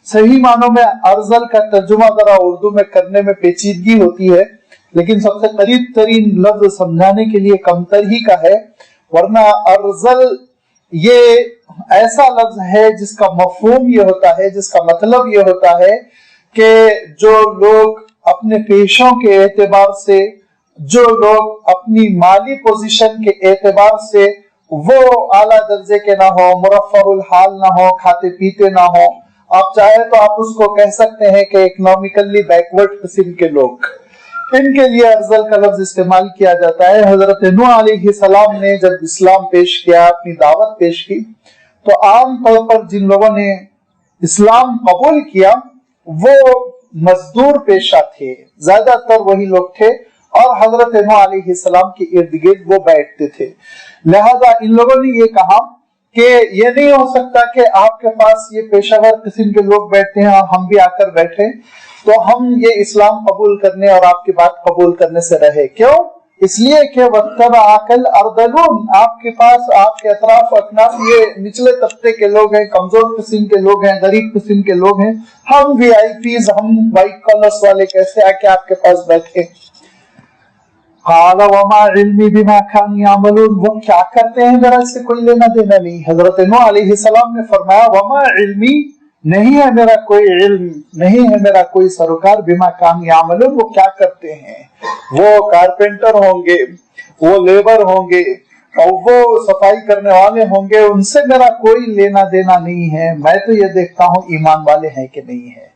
صحیح معنوں میں ارذل کا ترجمہ ذرا اردو میں کرنے میں پیچیدگی ہوتی ہے، لیکن سب سے قریب ترین لفظ سمجھانے کے لیے کمتر ہی کا ہے، ورنہ ارذل یہ ایسا لفظ ہے جس کا مفہوم یہ ہوتا ہے، جس کا مطلب یہ ہوتا ہے کہ جو لوگ اپنے پیشوں کے اعتبار سے، جو لوگ اپنی مالی پوزیشن کے اعتبار سے وہ اعلیٰ درجے کے نہ ہو، مرفہ الحال نہ ہو، کھاتے پیتے نہ ہو، آپ چاہے تو آپ اس کو کہہ سکتے ہیں کہ اکنامکلی بیکورڈ قسم کے لوگ، ان کے لیے ارذل کا لفظ استعمال کیا جاتا ہے۔ حضرت نوح علیہ السلام نے جب اسلام پیش کیا، اپنی دعوت پیش کی، تو عام طور پر جن لوگوں نے اسلام قبول کیا وہ مزدور پیشہ تھے، زیادہ تر وہی لوگ تھے، اور حضرت نوح علیہ السلام کے ارد گرد وہ بیٹھتے تھے۔ لہذا ان لوگوں نے یہ کہا کہ یہ نہیں ہو سکتا کہ آپ کے پاس یہ پیشہ ور قسم کے لوگ بیٹھتے ہیں اور ہم بھی آ کر بیٹھے تو ہم یہ اسلام قبول کرنے اور آپ کی بات قبول کرنے سے رہے۔ کیوں؟ اس لیے کہ وَاتَّبَعَكَ الْأَرْذَلُونَ، آپ کے پاس، آپ کے اطراف و اکناف یہ نچلے طبقے کے لوگ ہیں، کمزور قسم کے لوگ ہیں، غریب قسم کے لوگ ہیں، ہم وی آئی پیز، ہم وائٹ کالرز والے کیسے آ کے آپ کے پاس بیٹھے؟ قال وما علمی بما كانوا يعملون، وہ کیا کرتے ہیں ذرا اس سے کوئی لینا دینا نہیں۔ حضرت نوح علیہ السلام نے فرمایا وما علمی، نہیں ہے میرا کوئی علم، نہیں ہے میرا کوئی سروکار، بما كانوا يعملون، وہ کیا کرتے ہیں، وہ کارپینٹر ہوں گے، وہ لیبر ہوں گے، اور وہ صفائی کرنے والے ہوں گے، ان سے میرا کوئی لینا دینا نہیں ہے، میں تو یہ دیکھتا ہوں ایمان والے ہیں کہ نہیں ہے۔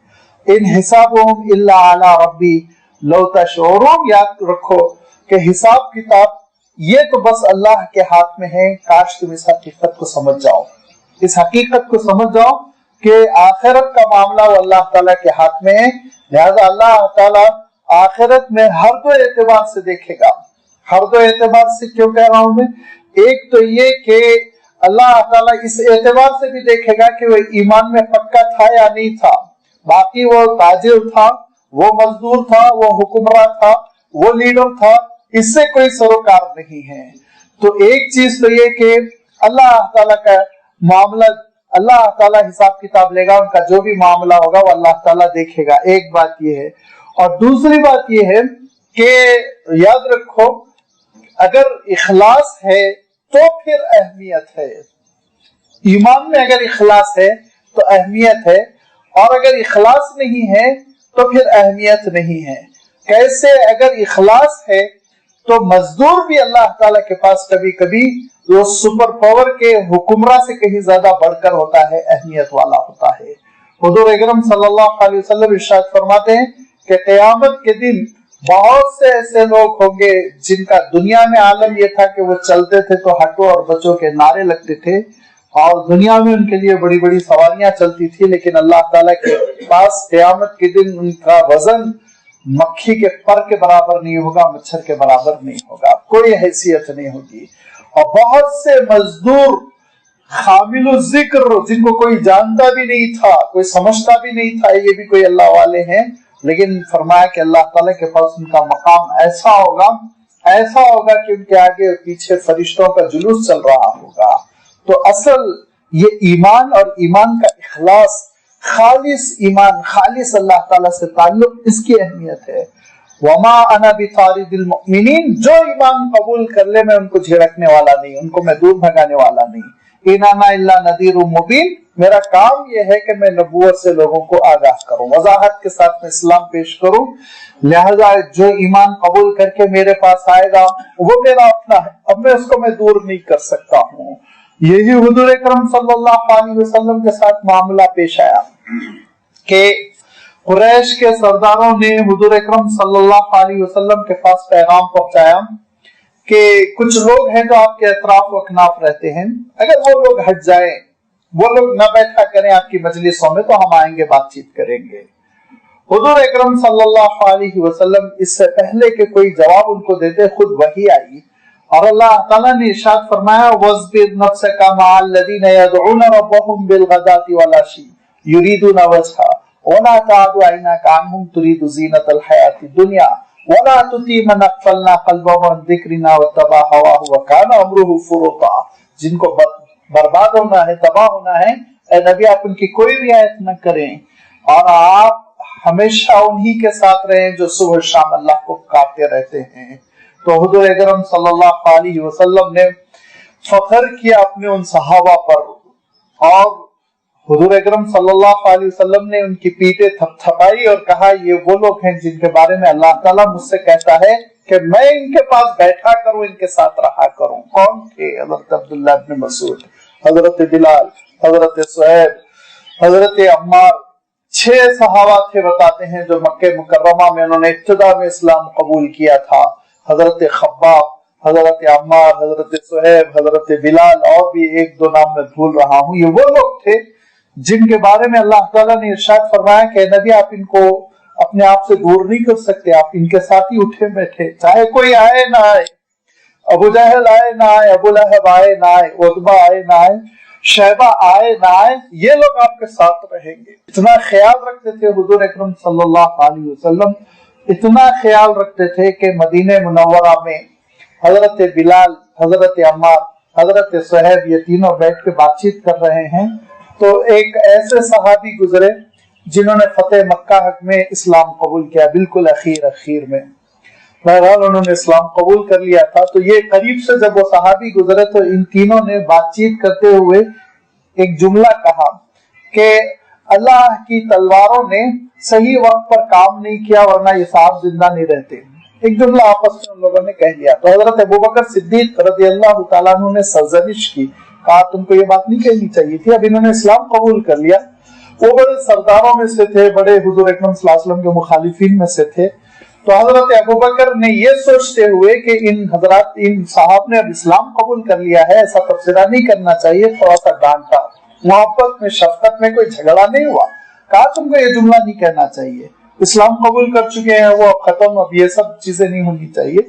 ان حسابهم الا على ربی لو تشعرون، یاد رکھو کہ حساب کتاب یہ تو بس اللہ کے ہاتھ میں ہے، کاش تم اس حقیقت کو سمجھ جاؤ، اس حقیقت کو سمجھ جاؤ کہ آخرت کا معاملہ وہ اللہ تعالیٰ کے ہاتھ میں ہے، لہذا اللہ تعالیٰ آخرت میں ہر دو اعتبار سے دیکھے گا۔ ہر دو اعتبار سے کیوں کہہ رہا ہوں میں؟ ایک تو یہ کہ اللہ تعالیٰ اس اعتبار سے بھی دیکھے گا کہ وہ ایمان میں پکا تھا یا نہیں تھا، باقی وہ تاجر تھا، وہ مزدور تھا، وہ حکمراں تھا، وہ لیڈر تھا، اس سے کوئی سروکار نہیں ہے۔ تو ایک چیز تو یہ کہ اللہ تعالیٰ کا معاملہ، اللہ تعالیٰ حساب کتاب لے گا، ان کا جو بھی معاملہ ہوگا وہ اللہ تعالیٰ دیکھے گا، ایک بات یہ ہے۔ اور دوسری بات یہ ہے کہ یاد رکھو اگر اخلاص ہے تو پھر اہمیت ہے، ایمان میں اگر اخلاص ہے تو اہمیت ہے، اور اگر اخلاص نہیں ہے تو پھر اہمیت نہیں ہے۔ کیسے؟ اگر اخلاص ہے تو مزدور بھی اللہ تعالیٰ کے پاس کبھی کبھی وہ سپر پاور کے حکمراں سے کہیں زیادہ بڑھ کر ہوتا ہے، اہمیت والا ہوتا ہے۔ حضور اکرم صلی اللہ علیہ وسلم ارشاد فرماتے ہیں کہ قیامت کے دن بہت سے ایسے لوگ ہوں گے جن کا دنیا میں عالم یہ تھا کہ وہ چلتے تھے تو ہٹو اور بچوں کے نعرے لگتے تھے، اور دنیا میں ان کے لیے بڑی بڑی سواریاں چلتی تھی، لیکن اللہ تعالیٰ کے پاس قیامت کے دن ان کا وزن مکھی کے پر کے برابر نہیں ہوگا، مچھر کے برابر نہیں ہوگا، کوئی حیثیت نہیں ہوگی۔ اور بہت سے مزدور حامل الذکر جن کو کوئی جانتا بھی نہیں تھا، کوئی سمجھتا بھی نہیں تھا یہ بھی کوئی اللہ والے ہیں، لیکن فرمایا کہ اللہ تعالیٰ کے پاس ان کا مقام ایسا ہوگا کہ ان کے آگے اور پیچھے فرشتوں کا جلوس چل رہا ہوگا۔ تو اصل یہ ایمان اور ایمان کا اخلاص، خالص ایمان، خالص اللہ تعالیٰ سے تعلق، اس کی اہمیت ہے۔ وما انا بطارد المؤمنین، جو ایمان قبول کر لے میں ان کو جھڑکنے والا نہیں، ان کو میں دور بھگانے والا نہیں۔ ان انا الا نذیر مبین، میرا کام یہ ہے کہ میں نبوت سے لوگوں کو آگاہ کروں، وضاحت کے ساتھ میں اسلام پیش کروں، لہذا جو ایمان قبول کر کے میرے پاس آئے گا وہ میرا اپنا ہے، اب میں اس کو میں دور نہیں کر سکتا ہوں۔ یہی حضور اکرم صلی اللہ علیہ وسلم کے ساتھ معاملہ پیش آیا کہ قریش کے سرداروں نے حضور اکرم صلی اللہ علیہ وسلم کے پاس پیغام پہنچایا کہ کچھ لوگ ہیں جو آپ کے اطراف و اکناف رہتے ہیں، اگر وہ لوگ ہٹ جائیں، وہ لوگ نہ بیٹھا کریں آپ کی مجلسوں میں، تو ہم آئیں گے، بات چیت کریں گے۔ حضور اکرم صلی اللہ علیہ وسلم اس سے پہلے کہ کوئی جواب ان کو دیتے خود وحی آئی، اور اللہ تعالیٰ نے ارشاد فرمایا وَاصْبِرْ نَفْسَكَ مَعَ الَّذِينَ يَدْعُونَ رَبَّهُمْ بِالْغَدَاةِ وَالْعَشِيِّ يُرِيدُونَ وَجْهَهُ وَلَا تَعْدُ عَيْنَاكَ عَنْهُمْ تُرِيدُ زِينَةَ الْحَيَاةِ الدُّنْيَا وَلَا تُطِعْ مَنْ أَغْفَلْنَا قَلْبَهُ عَنْ ذِكْرِنَا وَاتَّبَعَ هَوَاهُ وَكَانَ أَمْرُهُ فُرُطًا، جن کو برباد ہونا ہے، تباہ ہونا ہے، اے نبی آپ ان کی کوئی رعایت نہ کریں، اور آپ ہمیشہ انہی کے ساتھ رہیں جو صبح شام اللہ کو پکارتے رہتے ہیں۔ تو حضور اکرم صلی اللہ علیہ وسلم نے فخر کیا اپنے ان صحابہ پر، اور حضور اکرم صلی اللہ علیہ وسلم نے ان کی پیٹیں تھپ تھپائی اور کہا یہ وہ لوگ ہیں جن کے بارے میں اللہ تعالیٰ مجھ سے کہتا ہے کہ میں ان کے پاس بیٹھا کروں، ان کے ساتھ رہا کروں۔ کون تھے؟ حضرت عبداللہ ابن مسعود، حضرت بلال، حضرت سہیب، حضرت عمار، 6 صحابہ تھے بتاتے ہیں جو مکہ مکرمہ میں انہوں نے ابتدا میں اسلام قبول کیا تھا۔ حضرت خباب، حضرت عمار، حضرت صہیب، حضرت بلال، اور بھی ایک دو نام میں بھول رہا ہوں. یہ وہ لوگ تھے جن کے بارے میں اللہ تعالیٰ نے ارشاد فرمایا کہ نبی آپ ان کو اپنے آپ سے دور نہیں کر سکتے، آپ ان کے ساتھ ہی اٹھے بیٹھے، چاہے کوئی آئے نہ آئے، ابو جہل آئے نہ آئے، ابو لہب آئے نہ آئے، عتبہ آئے نہ آئے، شیبہ آئے نہ آئے، یہ لوگ آپ کے ساتھ رہیں گے. اتنا خیال رکھتے تھے حضور اکرم صلی اللہ علیہ وسلم، اتنا خیال رکھتے تھے کہ مدینہ منورہ میں حضرت بلال، حضرت عمار، حضرت صہیب یہ تینوں بیٹھ کے بات چیت کر رہے ہیں تو ایک ایسے صحابی گزرے جنہوں نے فتح مکہ حق میں اسلام قبول کیا، بالکل اخیر میں. بہرحال انہوں نے اسلام قبول کر لیا تھا. تو یہ قریب سے جب وہ صحابی گزرے تو ان تینوں نے بات چیت کرتے ہوئے ایک جملہ کہا کہ اللہ کی تلواروں نے صحیح وقت پر کام نہیں کیا ورنہ یہ صاحب زندہ نہیں رہتے. ایک جملہ آپس میں ان لوگوں نے کہہ لیا. تو حضرت ابوبکر صدیق رضی اللہ تعالیٰ عنہ نے سرزنش کی، کہا تم کو یہ بات نہیں کہنی چاہیے تھی، اب انہوں نے اسلام قبول کر لیا. وہ بڑے سرداروں میں سے تھے، بڑے حضور اکرم صلی اللہ علیہ وسلم کے مخالفین میں سے تھے. تو حضرت ابوبکر نے یہ سوچتے ہوئے کہ ان صاحب نے اب اسلام قبول کر لیا ہے، ایسا تبصرہ نہیں کرنا چاہیے، تھوڑا سا ڈانٹا. محبت میں، شفقت میں، کوئی جھگڑا نہیں ہوا. کہا تم کو یہ جملہ نہیں کہنا چاہیے، اسلام قبول کر چکے ہیں وہ، اب ختم، اب یہ سب چیزیں نہیں ہونی چاہیے.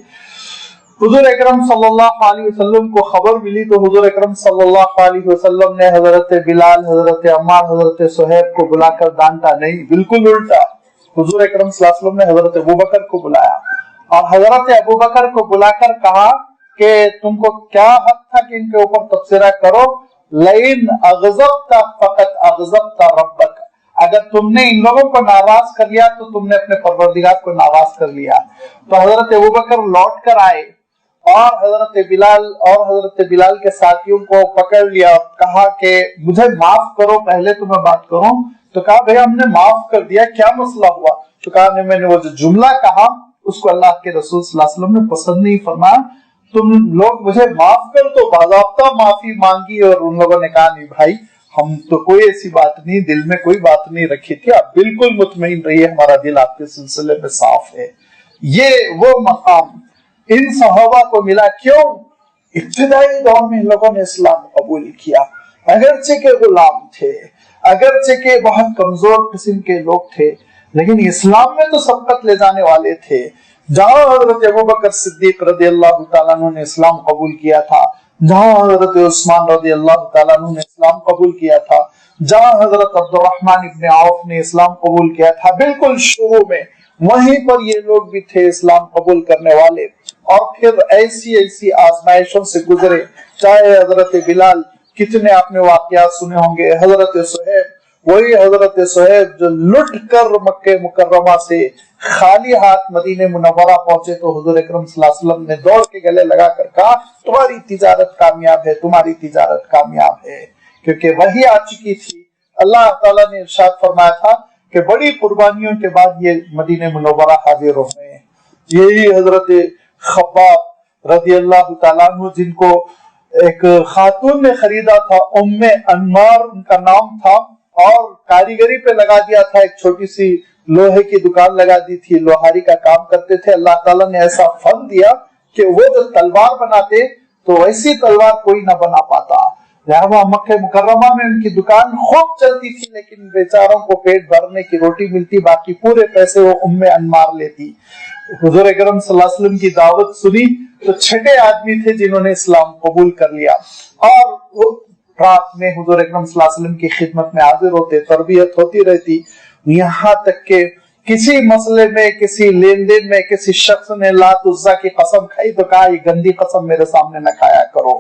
حضور اکرم صلی اللہ علیہ وسلم کو خبر ملی تو حضور اکرم صلی اللہ علیہ وسلم نے حضرت بلال، حضرت عمار، حضرت صہیب کو بلا کر ڈانٹا نہیں، بالکل الٹا. حضور اکرم صلی اللہ علیہ وسلم نے حضرت ابوبکر کو بلایا اور حضرت ابوبکر کو بلا کر کہا کہ تم کو کیا حق تھا کہ ان کے اوپر تبصرہ کرو. لئن اغضبت فقط اغضبت ربک، اگر تم نے ان لوگوں کو ناراض کر لیا تو تم نے اپنے پروردگار کو ناراض کر لیا. تو حضرت ابوبکر لوٹ کر آئے اور حضرت بلال کے ساتھیوں کو پکڑ لیا اور کہا کہ مجھے معاف کرو، پہلے تو میں بات کروں. تو کہا بھئی ہم نے معاف کر دیا، کیا مسئلہ ہوا؟ تو کہا میں نے وہ جو جملہ کہا اس کو اللہ کے رسول صلی اللہ علیہ وسلم نے پسند نہیں فرمایا، تم لوگ مجھے معاف کر دو. باضابطہ معافی مانگی اور ان لوگوں نے کہا نہیں بھائی ہم تو کوئی ایسی بات نہیں، دل میں کوئی بات نہیں رکھی تھی، آپ بالکل مطمئن رہیے، ہمارا دل آپ کے سلسلے میں صاف ہے. یہ وہ مقام ان صحابہ کو ملا. کیوں؟ ابتدائی دور میں ان لوگوں نے اسلام قبول کیا، اگرچہ کے غلام تھے، اگرچہ کے بہت کمزور قسم کے لوگ تھے، لیکن اسلام میں تو سبقت لے جانے والے تھے. جہاں حضرت ابوبکر صدیق رضی اللہ تعالیٰ عنہ نے اسلام قبول کیا تھا، جہاں حضرت عثمان رضی اللہ تعالیٰ عنہ نے اسلام قبول کیا تھا، جہاں حضرت عبد الرحمن ابن عوف نے اسلام قبول کیا تھا، بالکل شروع میں وہیں پر یہ لوگ بھی تھے اسلام قبول کرنے والے. اور پھر ایسی آزمائشوں سے گزرے، چاہے حضرت بلال، کتنے آپ نے واقعات سنے ہوں گے، حضرت صہیب، وہی حضرت صہیب جو لٹ کر مکہ مکرمہ سے خالی ہاتھ مدینہ منورہ پہنچے تو حضور اکرم صلی اللہ علیہ وسلم نے دوڑ کے گلے لگا کر کہا تمہاری تجارت کامیاب ہے، تمہاری تجارت کامیاب ہے، کیونکہ وحی آ چکی تھی. اللہ تعالیٰ نے ارشاد فرمایا تھا کہ بڑی قربانیوں کے بعد یہ مدینہ منورہ حاضر ہو گئے ہیں. یہی حضرت خباب رضی اللہ تعالیٰ عنہ جن کو ایک خاتون نے خریدا تھا، ام انمار ان کا نام تھا، اور کاریگری پہ لگا دیا تھا، ایک چھوٹی سی لوہے کی دکان لگا دی تھی، لوہاری کا کام کرتے تھے. اللہ تعالیٰ نے ایسا فن دیا کہ وہ جو تلوار بناتے تو ایسی تلوار کوئی نہ بنا پاتا. لہذا مکہ مکرمہ میں ان کی دکان خوب چلتی تھی، لیکن بیچاروں کو پیٹ بھرنے کی روٹی ملتی، باقی پورے پیسے وہ ام انمار لیتی. حضور اکرم صلی اللہ علیہ وسلم کی دعوت سنی تو 6 آدمی تھے جنہوں نے اسلام قبول کر لیا، اور وہ رات میں حضور اکرم صلی اللہ علیہ وسلم کی خدمت میں حاضر ہوتے، تربیت ہوتی رہتی. یہاں تک کہ کسی مسئلے میں، کسی لین دین میں کسی شخص نے لات عزا کی قسم کھائی تو کہا یہ گندی قسم میرے سامنے نہ کھایا کرو.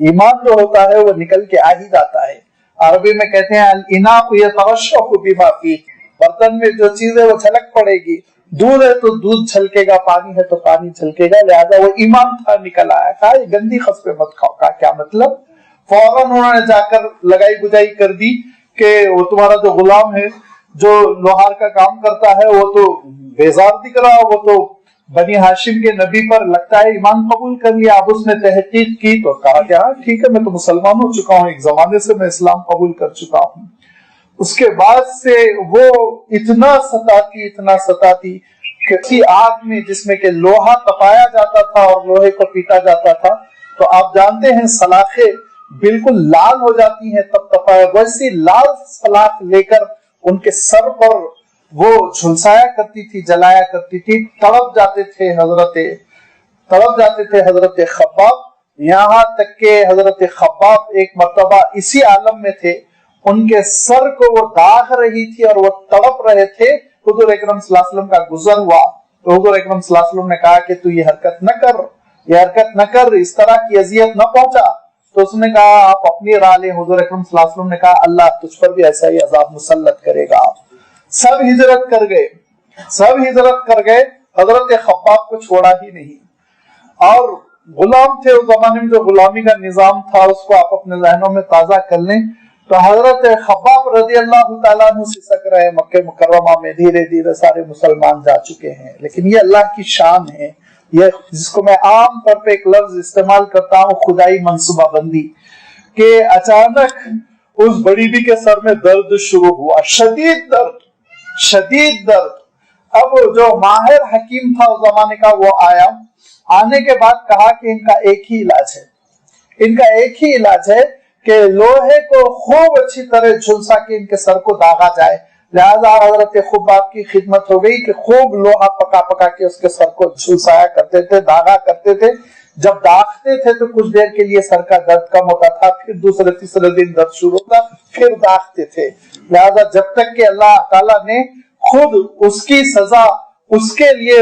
ایمان جو ہوتا ہے وہ نکل کے آ ہی جاتا ہے. عربی میں کہتے ہیں الاناء یترشح بما فیہ، برتن میں جو چیز ہے وہ چھلک پڑے گی. دودھ ہے تو دودھ چھلکے گا، پانی ہے تو پانی چھلکے گا. لہذا وہ ایمان تھا، نکل آیا. کہا یہ گندی قسمیں مت کھاؤ. کہا کیا مطلب؟ فوراً انہوں نے جا کر لگائی بجائی کر دی کہ وہ تمہارا جو غلام ہے جو لوہار کا کام کرتا ہے وہ تو بیزار دکھ رہا، وہ تو بنی ہاشم کے نبی پر لگتا ہے ایمان قبول کر لیا. اب اس نے تحقیق کی تو کہا کہ ہاں ٹھیک ہے، میں تو مسلمان ہو چکا ہوں، ایک زمانے سے میں اسلام قبول کر چکا ہوں. اس کے بعد سے وہ اتنا ستاتی کسی آگ میں جس میں کہ لوہا تپایا جاتا تھا اور لوہے کو پیٹا جاتا تھا، تو آپ جانتے ہیں سلاخیں بالکل لال ہو جاتی ہیں تب تپایا، ویسی لال سلاخ لے کر ان کے سر پر وہ جھلسایا کرتی تھی، جلایا کرتی تھی، تڑپ جاتے تھے حضرت خباب، یہاں تک کہ حضرت خباب ایک مرتبہ اسی عالم میں تھے، ان کے سر کو وہ داغ رہی تھی اور وہ تڑپ رہے تھے، حضور اکرم صلی اللہ علیہ وسلم کا گزر ہوا تو حضور اکرم صلی اللہ علیہ وسلم نے کہا کہ تو یہ حرکت نہ کر، اس طرح کی اذیت نہ پہنچا، تو اس نے کہا آپ اپنی راہ لیں۔ حضور اکرم صلی اللہ علیہ وسلم نے کہا اللہ تجھ پر بھی ایسا ہی عذاب مسلط کرے گا۔ سب ہجرت کر گئے، حضرت خباب کو چھوڑا ہی نہیں، اور غلام تھے اس زمانے میں، جو غلامی کا نظام تھا اس کو آپ اپنے ذہنوں میں تازہ کر لیں، تو حضرت خباب رضی اللہ تعالیٰ عنہ سسک رہے مکہ مکرمہ میں، دھیرے دھیرے سارے مسلمان جا چکے ہیں، لیکن یہ اللہ کی شان ہے، یہ جس کو میں عام طور پہ ایک لفظ استعمال کرتا ہوں، خدائی منصوبہ بندی، کہ اچانک اس بڑی بی کے سر میں درد شروع ہوا، شدید درد۔ اب جو ماہر حکیم تھا اس زمانے کا وہ آنے کے بعد کہا کہ ان کا ایک ہی علاج ہے کہ لوہے کو خوب اچھی طرح جھلسا کے ان کے سر کو داغا جائے، لہذا حضرت خباب کی خدمت ہو گئی کہ خوب لوہا پکا کے اس کے سر کو جھلسایا کرتے تھے، داغا کرتے تھے، جب داغتے تھے تو کچھ دیر کے لیے سر کا درد کم ہوتا تھا، پھر دوسرے تیسرے دن درد شروع ہوتا، پھر داغتے تھے، لہذا جب تک کہ اللہ تعالیٰ نے خود اس کی سزا اس کے لیے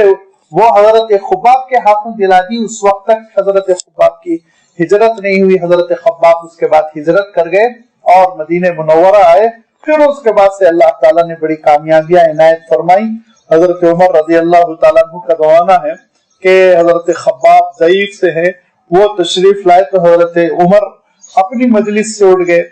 وہ حضرت خباب کے ہاتھوں دلا دی، اس وقت تک حضرت خباب کی ہجرت نہیں ہوئی۔ حضرت خباب اس کے بعد ہجرت کر گئے اور مدینہ منورہ آئے، پھر اس کے بعد سے اللہ تعالیٰ نے بڑی کامیابیاں عنایت فرمائی۔ حضرت عمر رضی اللہ تعالیٰ عنہ کا زمانہ ہے کہ حضرت خباب ضعیف سے ہیں، وہ تشریف لائے تو حضرت عمر اپنی مجلس سے اٹھ گئے،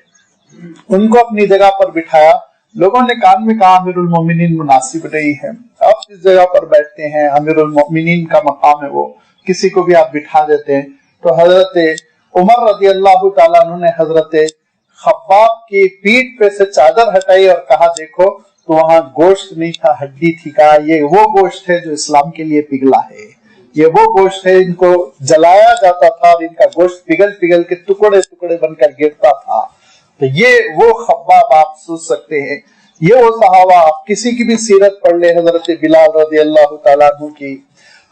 ان کو اپنی جگہ پر بٹھایا، لوگوں نے کان میں کہا امیر المومنین مناسب نہیں ہے، آپ جس جگہ پر بیٹھتے ہیں امیر المومنین کا مقام ہے، وہ کسی کو بھی آپ بٹھا دیتے ہیں، تو حضرت عمر رضی اللہ تعالیٰ عنہ نے حضرت خباب کی پیٹھ پہ سے چادر ہٹائی اور کہا دیکھو، تو وہاں گوشت نہیں تھا، ہڈی تھی، کہا یہ وہ گوشت ہے جو اسلام کے لیے پگھلا ہے، یہ وہ گوشت ہے، ان کو جلایا جاتا تھا اور ان کا گوشت پگھل کے ٹکڑے بن کر گرتا تھا، تو یہ وہ خباب آپ سوچ سکتے ہیں، یہ وہ صحابہ، آپ کسی کی بھی سیرت پڑھ لے، حضرت بلال رضی اللہ تعالیٰ عنہ کی،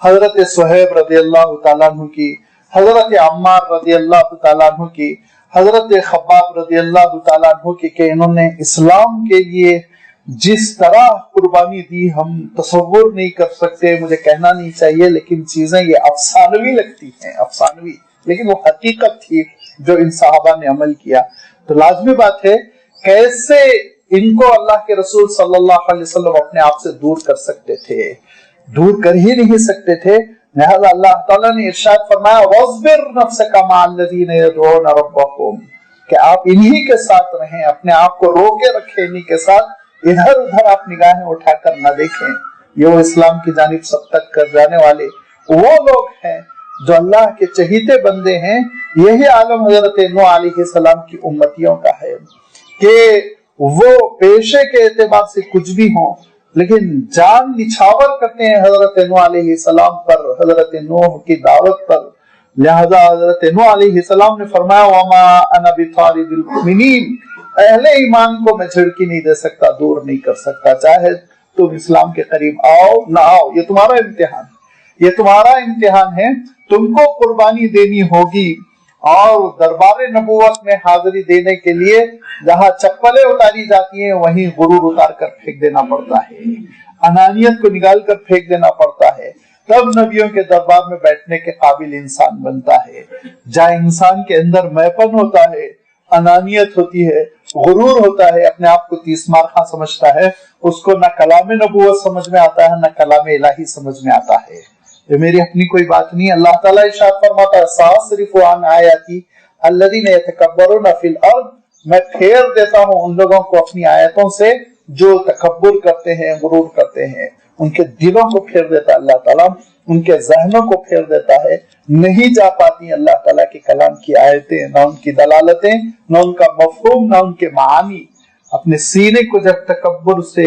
حضرت صہیب رضی اللہ تعالیٰ عنہ کی، حضرت عمار رضی اللہ تعالیٰ عنہ کی، حضرت خباب رضی اللہ تعالیٰ عنہ کی، کہ انہوں نے اسلام کے لیے جس طرح قربانی دی ہم تصور نہیں کر سکتے، مجھے کہنا نہیں چاہیے لیکن چیزیں یہ افسانوی لگتی ہیں، افسانوی، لیکن وہ حقیقت تھی جو ان صحابہ نے عمل کیا۔ تو لازمی بات ہے کیسے ان کو اللہ کے رسول صلی اللہ علیہ وسلم اپنے آپ سے دور کر سکتے تھے، دور کر ہی نہیں سکتے تھے، لہذا اللہ تعالیٰ نے ارشاد فرمایا وَاصْبِرْ نَفْسَكَ مَعَ الَّذِينَ يَدْعُونَ رَبَّهُمْ، کہ آپ انہی کے ساتھ رہیں، اپنے آپ کو روکے رکھیں انہی کے ساتھ، ادھر ادھر آپ نگاہیں اٹھا کر نہ دیکھیں، یہ وہ اسلام کی جانب سب تک کر جانے والے وہ لوگ ہیں جو اللہ کے چہیتے بندے ہیں۔ یہی عالم حضرت نوح علیہ السلام کی امتیوں کا ہے کہ وہ پیشے کے اعتبار سے کچھ بھی ہوں لیکن جان نچھاور کرتے ہیں حضرت نوح علیہ السلام پر، حضرت نوح کی دعوت پر، لہذا حضرت نوح علیہ السلام نے فرمایا وَمَا أَنَا بِطَارِدِ الْمُؤْمِنِينَ، اہل ایمان کو میں جھڑکی نہیں دے سکتا، دور نہیں کر سکتا، چاہے تم اسلام کے قریب آؤ نہ آؤ، یہ تمہارا امتحان، یہ تمہارا امتحان ہے، تم کو قربانی دینی ہوگی، اور دربار نبوت میں حاضری دینے کے لیے جہاں چپلیں اتاری جاتی ہیں وہیں غرور اتار کر پھینک دینا پڑتا ہے، انانیت کو نکال کر پھینک دینا پڑتا ہے، تب نبیوں کے دربار میں بیٹھنے کے قابل انسان بنتا ہے۔ جہاں انسان کے اندر میپن ہوتا ہے، انانیت ہوتی ہے، غرور ہوتا ہے، اپنے آپ کو تیسمار خاں سمجھتا ہے، اس کو نہ کلام نبوت سمجھ میں آتا ہے نہ کلام الہی سمجھ میں آتا ہے۔ یہ میری اپنی کوئی بات نہیں، اللہ تعالیٰ ارشاد فرماتا ہے سأصرف عن آیاتی الذین یتکبرون فی الارض، میں پھیر دیتا ہوں ان لوگوں کو اپنی آیتوں سے جو تکبر کرتے ہیں، غرور کرتے ہیں، ان کے دلوں کو پھیر دیتا اللہ تعالیٰ، ان کے ذہنوں کو پھیر دیتا ہے، نہیں جا پاتی اللہ تعالیٰ کے کلام کی آیتیں، نہ ان کی دلالتیں، نہ ان کا مفہوم، نہ ان کے معانی۔ اپنے سینے کو جب تکبر سے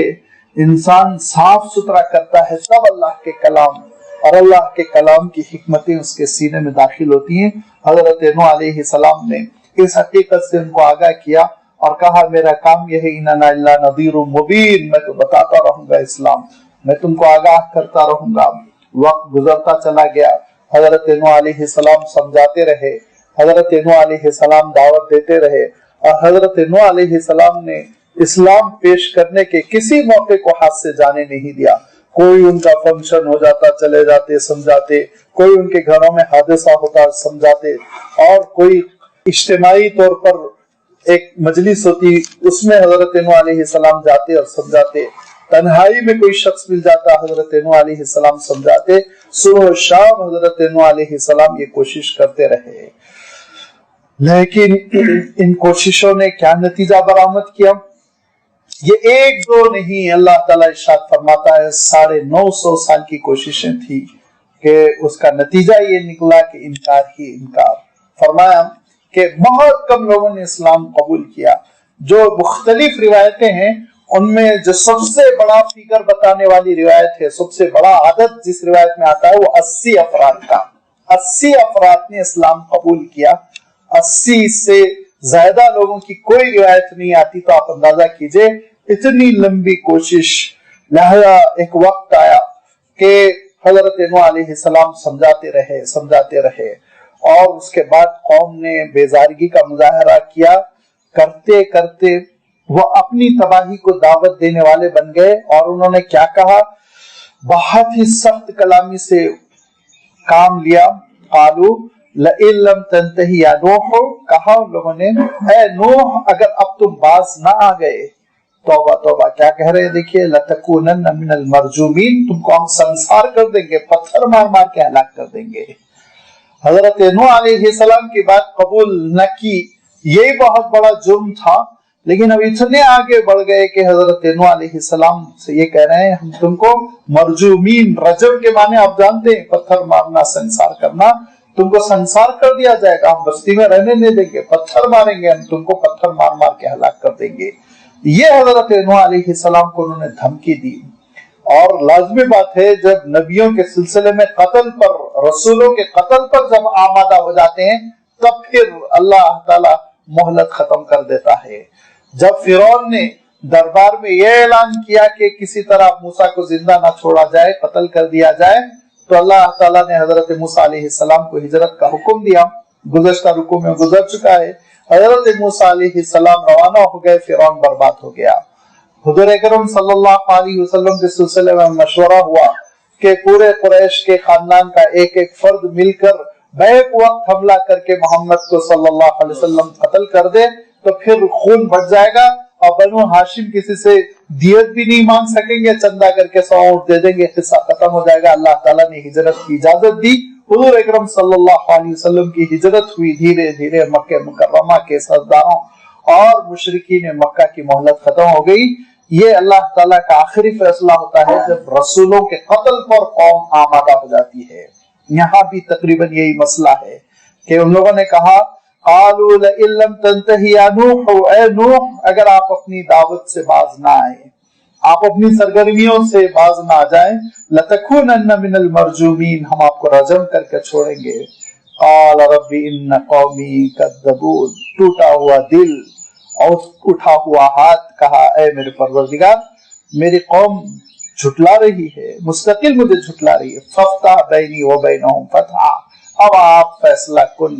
انسان صاف ستھرا کرتا ہے تب اللہ کے کلام اور اللہ کے کلام کی حکمتیں اس کے سینے میں داخل ہوتی ہیں۔ حضرت نوح علیہ السلام نے اس حقیقت سے ان کو آگاہ کیا اور کہا میرا کام یہ ہے اننا الا نذیر مبین، میں تو بتاتا رہوں گا اسلام، میں تم کو آگاہ کرتا رہوں گا۔ وقت گزرتا چلا گیا، حضرت نوح علیہ السلام سمجھاتے رہے، حضرت نوح علیہ السلام دعوت دیتے رہے، اور حضرت نوح علیہ السلام نے اسلام پیش کرنے کے کسی موقع کو ہاتھ سے جانے نہیں دیا۔ کوئی ان کا فنکشن ہو جاتا چلے جاتے سمجھاتے، کوئی ان کے گھروں میں حادثہ ہوتا سمجھاتے، اور کوئی اجتماعی طور پر ایک مجلس ہوتی اس میں حضرت نوح علیہ السلام جاتے اور سمجھاتے، تنہائی میں کوئی شخص مل جاتا حضرت نوح علیہ السلام سمجھاتے، صبح و شام حضرت نوح علیہ السلام یہ کوشش کرتے رہے۔ لیکن ان کوششوں نے کیا نتیجہ برآمد کیا؟ یہ ایک دو نہیں، اللہ تعالیٰ ارشاد فرماتا ہے 950 سال کی کوششیں تھی کہ اس کا نتیجہ یہ نکلا کہ انکار ہی انکار۔ فرمایا کہ بہت کم لوگوں نے اسلام قبول کیا۔ جو مختلف روایتیں ہیں ان میں جو سب سے بڑا فگر بتانے والی روایت ہے، سب سے بڑا عدد جس روایت میں آتا ہے وہ 80 افراد کا، 80 افراد نے اسلام قبول کیا۔ 80 سے زیادہ لوگوں کی کوئی روایت نہیں آتی، تو آپ اندازہ کیجئے اتنی لمبی کوشش۔ لہذا ایک وقت آیا کہ حضرت نوح علیہ السلام سمجھاتے رہے اور اس کے بعد قوم نے بیزارگی کا مظاہرہ کیا، کرتے کرتے وہ اپنی تباہی کو دعوت دینے والے بن گئے، اور انہوں نے کیا کہا؟ بہت ہی سخت کلامی سے کام لیا۔ قالوا لئن لم تنتہی یا نوح، کہا ان لوگوں نے اے نوح اگر اب تم باز نہ آ گئے، توبہ توبہ کیا کہہ رہے ہیں دیکھیے، لتکونن من المرجومین، تم کو ہم سنسار کر دیں گے، پتھر مار مار کے ہلاک کر دیں گے۔ حضرت نوح علیہ السلام کی بات قبول نہ کی، یہی بہت بڑا جرم تھا، لیکن اب اتنے آگے بڑھ گئے کہ حضرت نوح علیہ السلام سے یہ کہہ رہے ہیں ہم تم کو مرجومین، رجم کے معنی آپ جانتے ہیں، پتھر مارنا، سنسار کرنا، تم کو سنسار کر دیا جائے گا، ہم بستی میں رہنے نہیں دیں گے، پتھر ماریں گے، ہم تم کو پتھر مار مار کے ہلاک کر دیں گے۔ یہ حضرت نوح علیہ السلام کو انہوں نے دھمکی دی۔ اور لازمی بات ہے جب نبیوں کے سلسلے میں قتل پر، رسولوں کے قتل پر جب آمادہ ہو جاتے ہیں تب پھر اللہ تعالیٰ مہلت ختم کر دیتا ہے۔ جب فرعون نے دربار میں یہ اعلان کیا کہ کسی طرح موسیٰ کو زندہ نہ چھوڑا جائے، قتل کر دیا جائے، تو اللہ تعالیٰ نے حضرت موسیٰ علیہ السلام کو ہجرت کا حکم دیا۔ گزشتہ رکوع میں گزر چکا ہے، حضرت موسیٰ علیہ السلام روانہ ہو گئے، فرعون برباد ہو گیا۔ حضور اکرم صلی اللہ علیہ وسلم کے سلسلے میں مشورہ ہوا کہ پورے قریش کے خاندان کا ایک ایک فرد مل کر بیک وقت حملہ کر کے محمد کو صلی اللہ علیہ وسلم قتل کر دے تو پھر خون بڑھ جائے گا، اور بنو ہاشم کسی سے دیت بھی نہیں مانگ سکیں گے، چندہ کر کے 100 اونٹ دے دیں گے، قصہ ختم ہو جائے گا۔ اللہ تعالیٰ نے ہجرت کی اجازت دی، حضور اکرم صلی اللہ علیہ وسلم کی ہجرت ہوئی، دھیرے دھیرے مکہ مکرمہ کے سرداروں اور مشرکین مکہ کی مہلت ختم ہو گئی۔ یہ اللہ تعالیٰ کا آخری فیصلہ ہوتا ہے جب رسولوں کے قتل پر قوم آمادہ ہو جاتی ہے۔ یہاں بھی تقریباً یہی مسئلہ ہے کہ ان لوگوں نے کہا قالوا لئن لم تنتہی یا نوح، اے نوح اگر آپ اپنی دعوت سے باز نہ آئیں، آپ اپنی سرگرمیوں سے باز نہ آ جائیں، لتکونن من المرجومین، ہم آپ کو رجم کر کے چھوڑیں گے۔ قال رب ان قومی کذبون، ٹوٹا ہوا دل اور اٹھا ہوا ہاتھ کہا اے میرے پروردگار میری قوم جھٹلا رہی ہے، مستقل مجھے جھٹلا رہی ہے، ففتح بینی و بینہم فتحا، اب آپ فیصلہ کن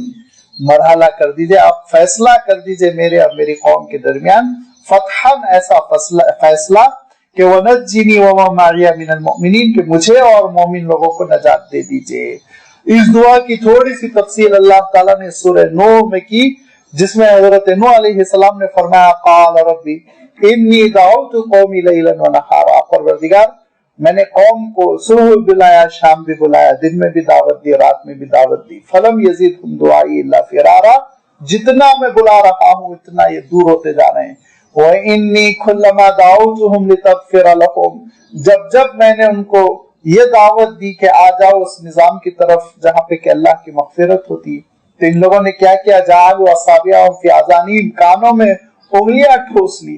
مرحلہ کر دیجئے، آپ فیصلہ کر دیجئے میرے اور میری قوم کے درمیان، فتحاً ایسا فیصلہ کہ وَنَجِّنِي وَمَن مَعِيَ مِنَ الْمُؤْمِنِينَ، کہ مجھے اور مومن لوگوں کو نجات دے دیجئے۔ اس دعا کی تھوڑی سی تفصیل اللہ تعالیٰ نے سورہ نوح میں کی، جس میں حضرت نوح علیہ السلام نے فرمایا قال ربی انی دعوت قومی لیلا ونہارا، پروردگار میں نے قوم کو صبح بھی بلایا، شام بھی بلایا، دن میں بھی دعوت دی، رات میں بھی دعوت دی، فلم یزیدہم دعائی الا فرارا، جتنا میں بلا رہا ہوں اتنا یہ دور ہوتے جا رہے ہیں۔ وَإِنِّي كُلَّمَا دَعَوْتُهُمْ لِتَغْفِرَ لَهُمْ، جب میں نے ان کو یہ دعوت دی کہ آ جاؤ اس نظام کی طرف جہاں پہ کہ اللہ کی مغفرت ہوتی، تو ان لوگوں نے کیا کیا، جعلوا اصابعهم فی اذانہم، کانوں میں انگلیاں ٹھوس لی،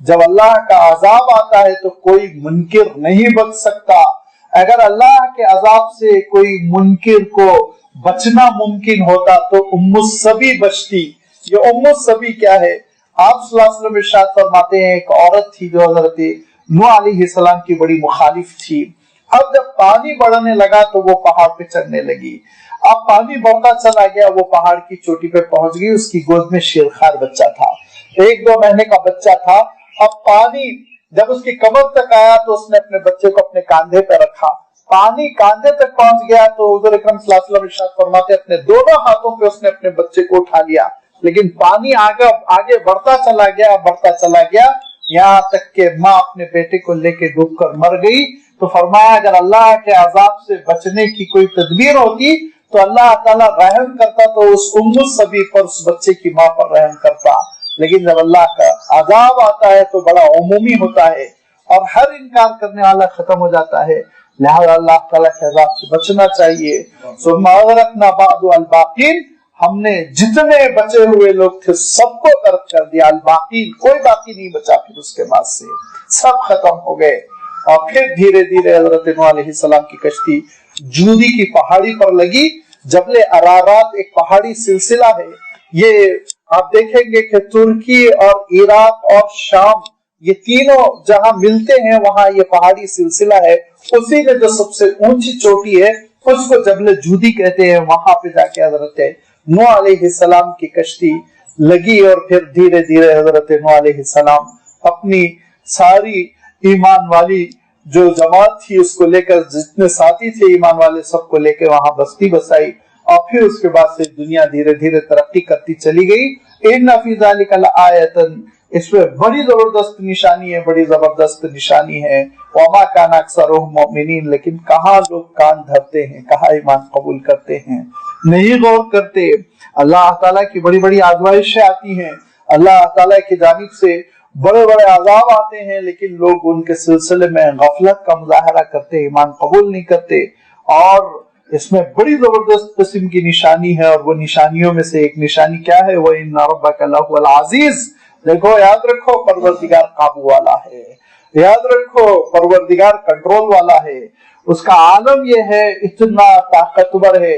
جب اللہ کا عذاب آتا ہے تو کوئی منکر نہیں بچ سکتا. اگر اللہ کے عذاب سے کوئی منکر کو بچنا ممکن ہوتا تو ام السبی بچتی. یہ ام السبی کیا ہے؟ آپ صلی اللہ علیہ وسلم ارشاد فرماتے ہیں ایک عورت تھی جو حضرت نوح علیہ السلام کی بڑی مخالف تھی. اب جب پانی بڑھنے لگا تو وہ پہاڑ پہ چڑھنے لگی. اب پانی بڑھتا چلا گیا، وہ پہاڑ کی چوٹی پہ پہنچ گئی. اس کی گود میں شیرخوار بچہ تھا، 1-2 مہینے کا بچہ تھا. اب پانی جب اس کی کمر تک آیا تو اس نے اپنے بچے کو اپنے کاندھے پہ رکھا. پانی کاندھے تک پہنچ گیا تو حضور اکرم صلی اللہ علیہ وسلم ارشاد فرماتے اپنے دونوں ہاتھوں پہ اس نے اپنے بچے کو اٹھا لیا. لیکن پانی آگے بڑھتا چلا گیا یہاں تک کہ ماں اپنے بیٹے کو لے کے ڈوب کر مر گئی. تو فرمایا اگر اللہ کے عذاب سے بچنے کی کوئی تدبیر ہوتی تو اللہ تعالیٰ رحم کرتا تو اس ام السبی پر، اس بچے کی ماں پر رحم کرتا. لیکن جب اللہ کا عذاب آتا ہے تو بڑا عمومی ہوتا ہے اور ہر انکار کرنے والا ختم ہو جاتا ہے. لہذا اللہ تعالیٰ کے عذاب سے بچنا چاہیے. ثم اغرقنا بعد الباقین، ہم نے جتنے بچے ہوئے لوگ تھے سب کو غرق کر دیا. الباقین، کوئی باقی نہیں بچا. پھر اس کے بعد سے سب ختم ہو گئے. اور پھر دھیرے دھیرے حضرت نوح علیہ السلام کی کشتی جودی کی پہاڑی پر لگی. جبل ارارات ایک پہاڑی سلسلہ ہے. یہ آپ دیکھیں گے کہ ترکی اور عراق اور شام یہ تینوں جہاں ملتے ہیں وہاں یہ پہاڑی سلسلہ ہے. اسی میں جو سب سے اونچی چوٹی ہے اس کو جبل جودی کہتے ہیں. وہاں پہ جا کے حضرت نوح علیہ السلام کی کشتی لگی اور پھر دھیرے دھیرے حضرت نوح علیہ السلام اپنی ساری ایمان والی جو جماعت تھی اس کو لے کر، جتنے ساتھی تھے ایمان والے سب کو لے کے وہاں بستی بسائی. اور پھر اس کے بعد سے دنیا دھیرے دھیرے ترقی کرتی چلی گئی. ان فی ذلک لآیۃ، اس میں بڑی زبردست نشانی ہے، بڑی زبردست نشانی ہے. وما کان اکثرهم مؤمنین، لیکن کہاں لوگ کان دھرتے ہیں، کہاں ایمان قبول کرتے ہیں، نہیں غور کرتے. اللہ تعالیٰ کی بڑی بڑی آزمائشیں آتی ہیں، اللہ تعالیٰ کی جانب سے بڑے بڑے عذاب آتے ہیں، لیکن لوگ ان کے سلسلے میں غفلت کا مظاہرہ کرتے، ایمان قبول نہیں کرتے. اور اس میں بڑی زبردست قسم کی نشانی ہے، اور وہ نشانیوں میں سے ایک نشانی کیا ہے؟ وَإِنَّ رَبَّكَ لَهُوَ الْعَزِيزُ. دیکھو، یاد رکھو پروردگار قابو والا ہے، یاد رکھو پروردگار کنٹرول والا ہے. اس کا عالم یہ ہے، اتنا طاقتور ہے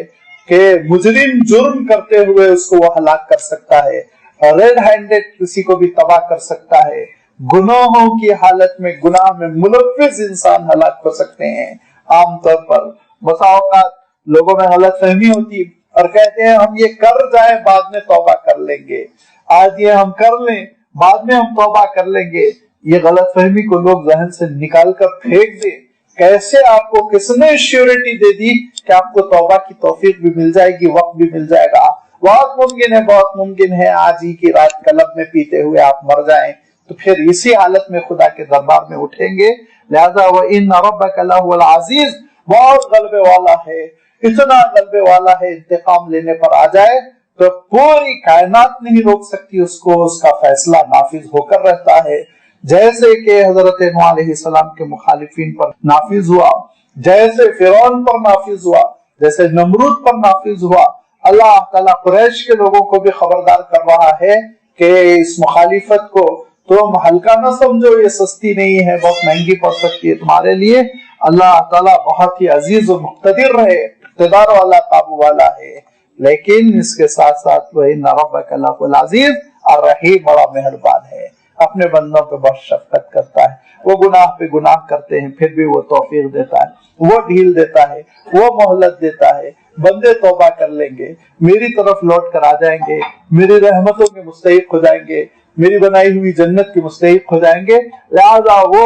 کہ مجرم جرم کرتے ہوئے اس کو وہ ہلاک کر سکتا ہے. ریڈ ہینڈڈ کسی کو بھی تباہ کر سکتا ہے. گناہوں کی حالت میں، گناہ میں ملوث انسان ہلاک ہو سکتے ہیں. عام طور پر بسا اوقات لوگوں میں غلط فہمی ہوتی اور کہتے ہیں ہم یہ کر جائیں بعد میں توبہ کر لیں گے، آج یہ ہم کر لیں بعد میں ہم توبہ کر لیں گے. یہ غلط فہمی کو لوگ ذہن سے نکال کر پھینک دیں. کیسے آپ کو کس نے شیورٹی دے دی کہ آپ کو توبہ کی توفیق بھی مل جائے گی، وقت بھی مل جائے گا؟ بہت ممکن ہے آج ہی کی رات کلب میں پیتے ہوئے آپ مر جائیں تو پھر اسی حالت میں خدا کے دربار میں اٹھیں گے. لہذا وَإِنَّ رَبَّكَ لَهُوَ الْعَزِيزُ، بہت غلبے والا ہے، اتنا غلبے والا ہے، انتقام لینے پر آ جائے تو پوری کائنات نہیں روک سکتی اس کو، اس کا فیصلہ نافذ ہو کر رہتا ہے. جیسے کہ حضرت نوح علیہ السلام کے مخالفین پر نافذ ہوا، جیسے فرعون پر نافذ ہوا، جیسے نمرود پر نافذ ہوا. اللہ تعالیٰ قریش کے لوگوں کو بھی خبردار کر رہا ہے کہ اس مخالفت کو تم ہلکا نہ سمجھو، یہ سستی نہیں ہے، بہت مہنگی پڑ سکتی ہے تمہارے لیے. اللہ تعالیٰ بہت ہی عزیز و مقتدر ہے، اقتدار والا، قابو والا ہے. لیکن اس کے ساتھ ساتھ وَإِنَّ رَبَّكَ لَهُوَ الْعَزِيزُ الرَّحِيمُ، بڑا مہربان ہے، اپنے بندوں پہ بہت شفقت کرتا ہے. وہ گناہ پہ گناہ کرتے ہیں پھر بھی وہ توفیق دیتا ہے، وہ ڈھیل دیتا ہے، وہ مہلت دیتا ہے. بندے توبہ کر لیں گے، میری طرف لوٹ کر آ جائیں گے، میری رحمتوں کے مستحق ہو جائیں گے، میری بنائی ہوئی جنت کے مستحق ہو جائیں گے. لہذا وہ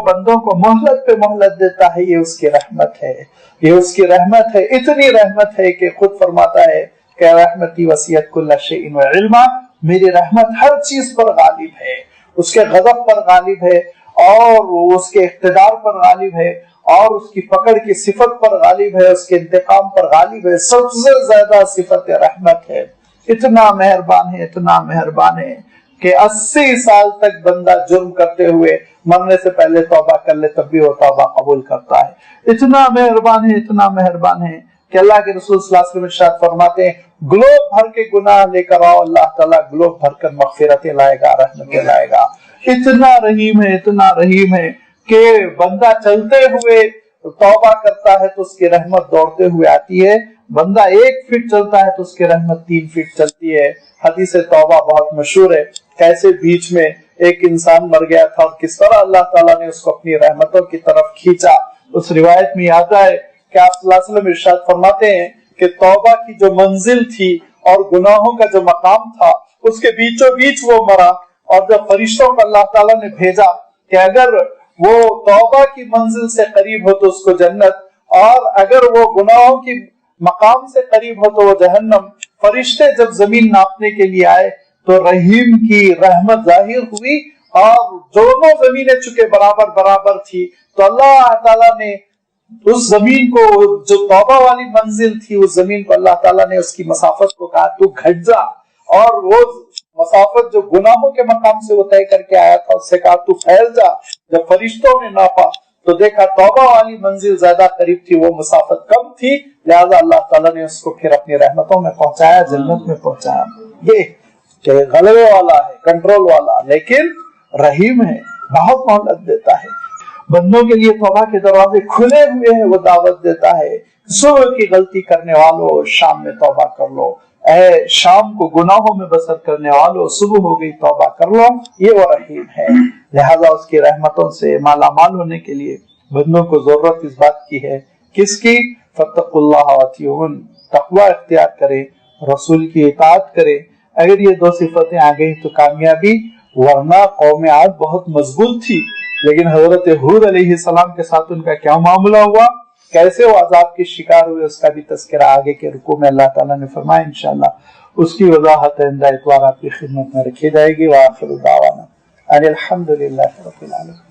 بندوں کو مہلت پہ مہلت دیتا ہے. یہ اس کی رحمت ہے، یہ اس کی رحمت ہے. اتنی رحمت ہے کہ خود فرماتا ہے کہ رحمتی وسعت کل شیء وعلما، میری رحمت ہر چیز پر غالب ہے، اس کے غضب پر غالب ہے اور اس کے اقتدار پر غالب ہے اور اس کی پکڑ کی صفت پر غالب ہے، اس کے انتقام پر غالب ہے. سب سے زیادہ صفت رحمت ہے. اتنا مہربان ہے، اتنا مہربان ہے کہ 80 سال تک بندہ جرم کرتے ہوئے مرنے سے پہلے توبہ کر لے تب بھی وہ توبہ قبول کرتا ہے. اتنا مہربان ہے، اتنا مہربان ہے کہ اللہ کے رسول صلی اللہ علیہ وسلم ارشاد فرماتے ہیں گلوب بھر کے گناہ لے کر آؤ، اللہ تعالیٰ گلوب بھر کر مغفرتیں لائے گا، رحمتیں لائے گا۔ اتنا رحیم ہے کہ بندہ چلتے ہوئے توبہ کرتا ہے تو اس کی رحمت دوڑتے ہوئے آتی ہے، بندہ 1 فٹ چلتا ہے تو اس کی رحمت 3 فٹ چلتی ہے۔ حدیث توبہ بہت مشہور ہے، کیسے بیچ میں ایک انسان مر گیا تھا اور کس طرح اللہ تعالیٰ نے اس کو اپنی رحمتوں کی طرف کھینچا۔ اس روایت میں آتا ہے کہ آپ صلی اللہ علیہ وسلم ارشاد فرماتے ہیں کہ توبہ کی جو منزل تھی اور گناہوں کا جو مقام تھا اس کے بیچوں بیچ وہ مرا، اور جب فرشتوں کو اللہ تعالیٰ نے بھیجا کہ اگر وہ توبہ کی منزل سے قریب ہو تو اس کو جنت، اور اگر وہ گناہوں کی مقام سے قریب ہو تو وہ جہنم، فرشتے جب زمین ناپنے کے لیے آئے تو رحیم کی رحمت ظاہر ہوئی اور دونوں زمینیں چکے برابر برابر تھی، تو اللہ تعالیٰ نے اس زمین کو جو توبہ والی منزل تھی اس زمین کو اللہ تعالیٰ نے اس کی مسافت کو کہا تو گھٹ جا، اور وہ مسافت جو گناہوں کے مقام سے وہ طے کر کے آیا تھا اس سے کہا تو پھیل جا۔ جب فرشتوں نے ناپا تو دیکھا توبہ والی منزل زیادہ قریب تھی، وہ مسافت کم تھی، لہذا اللہ تعالیٰ نے اس کو پھر اپنی رحمتوں میں پہنچایا، جنت میں پہنچایا۔ یہ کہ غلبے والا ہے، کنٹرول والا، لیکن رحیم ہے، بہت مہلت دیتا ہے بندوں کے لیے، توبہ کے دروازے کھلے ہوئے ہیں، وہ دعوت دیتا ہے صبح کی غلطی کرنے والوں شام میں توبہ کر لو، اے شام کو گناہوں میں بسر کرنے والوں صبح ہو گئی توبہ کر لو، یہ وہ رحیم ہے۔ لہذا اس کی رحمتوں سے مالا مال ہونے کے لیے بندوں کو ضرورت اس بات کی ہے، کس کی؟ فاتقوا اللہ واطیعون، تقوی اختیار کرے، رسول کی اطاعت کرے۔ اگر یہ 2 صفتیں آ گئی تو کامیابی، ورنہ قوم عاد بہت مضبوط تھی، لیکن حضرت ہود علیہ السلام کے ساتھ ان کا کیا معاملہ ہوا، کیسے وہ عذاب کے شکار ہوئے، اس کا بھی تذکرہ آگے کے رکوع میں اللہ تعالیٰ نے فرمایا، انشاءاللہ اس کی وضاحت آئندہ اتوار آپ کی خدمت میں رکھی جائے گی۔ وآخر دعوانا ان الحمد للہ رب العالمین۔